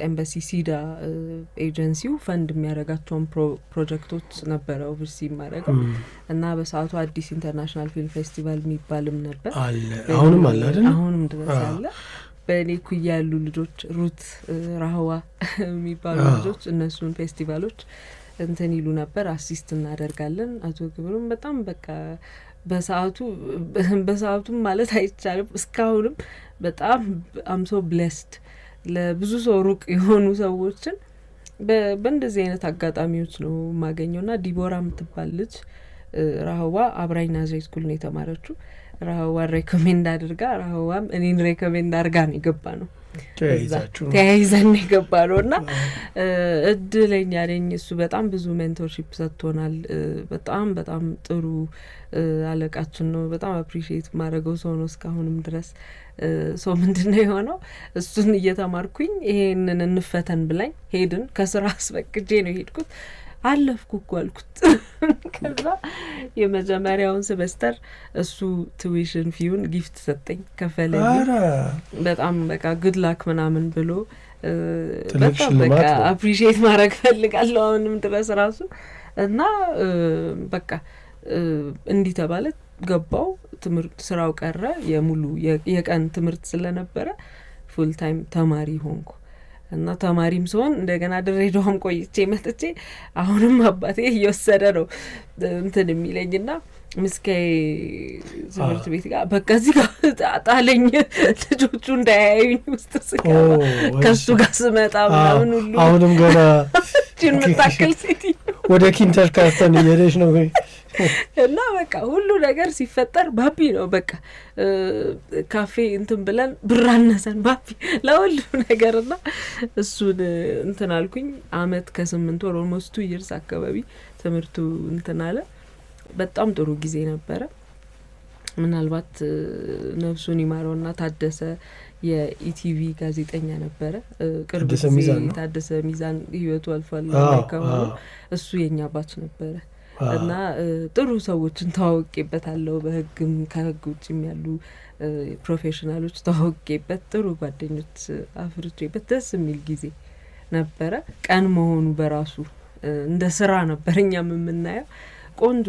ኤምባሲ ሲዳ ኤጀንሲው ፈንድ የሚያደርጋቸውን ፕሮጀክቶች ነበረ ኦቨርሲ ማድረገው እና በሰዓቱ አዲስ ኢንተርናሽናል ፊልም ፌስቲቫል የሚባልም ነበር አለ አሁንም አለ አይደል አሁንም ድረስ አለ። በእኔ ኩያ ያሉ ልጆች ሩት ራህዋ የሚባሉ ልጆች እነሱን ፌስቲቫሎች እንትን ይሉ ነበር አሲስት እናደርጋለን። አቶ ክቡርም በጣም በቃ በሰዓቱም ማለት አይቻልም እስካሁንም በጣም አምሶ ብሌስድ ለብዙ ሰው ሩቅ የሆኑ ሰዎችን በእንደዚህ አይነት አጋጣሚዎች ነው ማገኘውና ዲቦራ የምትባል ልጅ ራህዋ አብራኝ ናዝሬት ስኩል ነው የተማረችው። ራህዋ ሬኮሜንድ አድርጋ ራህዋም እኔን ሬኮሜንድ አድርጋ ነው የገባ ነው ተያይዘን የገባ ነው እና እድለኛ ነኝ። እሱ በጣም ብዙ ሜንቶርሺፕ ሰጥቶናል። በጣም በጣም ጥሩ አለቃችን ነው። በጣም አፕሪሺየት ማድረገው ሰው ነው እስካሁንም ድረስ። ሰው ምንድነው የሆነው እሱን እየተማርኩኝ ይሄንን እንፈተን ብላኝ ሄድን። ከስራ አስፈቅጄ ነው ሄድኩት። አለፍኩ እኮ አልኩት። ከዛ የመጀመሪያውን ሴሜስተር እሱ ቱዊሽን ፊውን ጊፍት ሰጠኝ ከፈለኝ። በጣም በቃ ጉድ ላክ ምናምን ብሎ በጣም በቃ አፕሪሺየት ማድረግ ፈልጋለሁ አሁንም ድረስ ራሱ እና በቃ እንዲህ ተባለ ገባው። ትምህርት ስራው ቀረ። የሙሉ የቀን ትምህርት ስለነበረ ፉል ታይም ተማሪ ሆንኩ እና ተማሪም ሲሆን እንደገና ድሬዳዋም ቆይቼ መጥቼ አሁንም አባቴ እየወሰደ ነው እንትን የሚለኝና ምስካይ ትምህርት ቤት ጋር በቃ እዚህ ጋር ጣለኝ ልጆቹ እንዳያዩኝ ውስጥ ስገባ ከሱ ጋር ስመጣ ምናምን ሁሉ አሁንም ገና ምታክል ሴት ወደ ኪንተር ካርተን እየሄደች ነው እና በቃ ሁሉ ነገር ሲፈጠር ባቢ ነው በቃ ካፌ እንትን ብለን ብራነሰን ባቢ ለሁሉ ነገርና እሱን እንትን አልኩኝ። አመት ከ8 ወር ኦልሞስት 2 years አካባቢ ትምህርቱ እንትን አለ። በጣም ጥሩ ጊዜ ነበረ። ምናልባት ነፍሱን ይማረውና ታደሰ የኢቲቪ ጋዜጠኛ ነበረ። ቅርብ ጊዜ ታደሰ ሚዛን ህይወቱ አልፏል ከሆነ እሱ የኛ ባች ነበረ እና ጥሩ ሰዎችን ተዋውቄበታለሁ። በህግም ከህግ ውጭም ያሉ ፕሮፌሽናሎች ተዋውቄበት ጥሩ ጓደኞች አፍርቼበት ደስ የሚል ጊዜ ነበረ። ቀን መሆኑ በራሱ እንደ ስራ ነበር እኛም የምናየው። ቆንጆ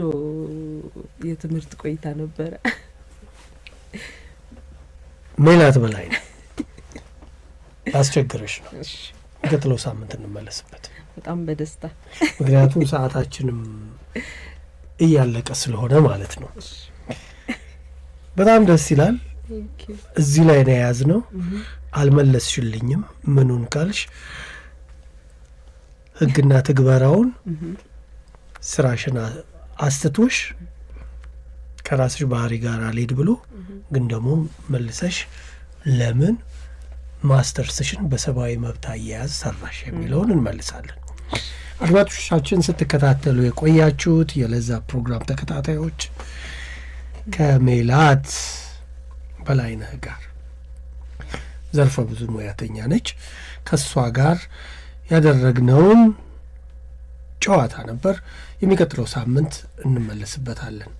የትምህርት ቆይታ ነበረ። ሜላት በላይ አስቸግረሽ ነው። ቀጥሎ ሳምንት እንመለስበት በጣም በደስታ ምክንያቱም ሰዓታችንም እያለቀ ስለሆነ ማለት ነው። በጣም ደስ ይላል። እዚህ ላይ ነው የያዝነው። አልመለስሽልኝም ምኑን ካልሽ ህግና ትግበራውን ስራሽን አስተቶሽ ከራስሽ ባህሪ ጋር አልሄድ ብሎ ግን ደግሞ መልሰሽ ለምን ማስተርስሽን በሰብአዊ መብት አያያዝ ሰራሽ የሚለውን እንመልሳለን። አድማጮቻችን ስትከታተሉ የቆያችሁት የለዛ ፕሮግራም ተከታታዮች ከሜላት በላይነህ ጋር ዘርፈ ብዙ ሙያተኛ ነች። ከሷ ጋር ያደረግነውን ጨዋታ ነበር። የሚቀጥለው ሳምንት እንመለስበታለን።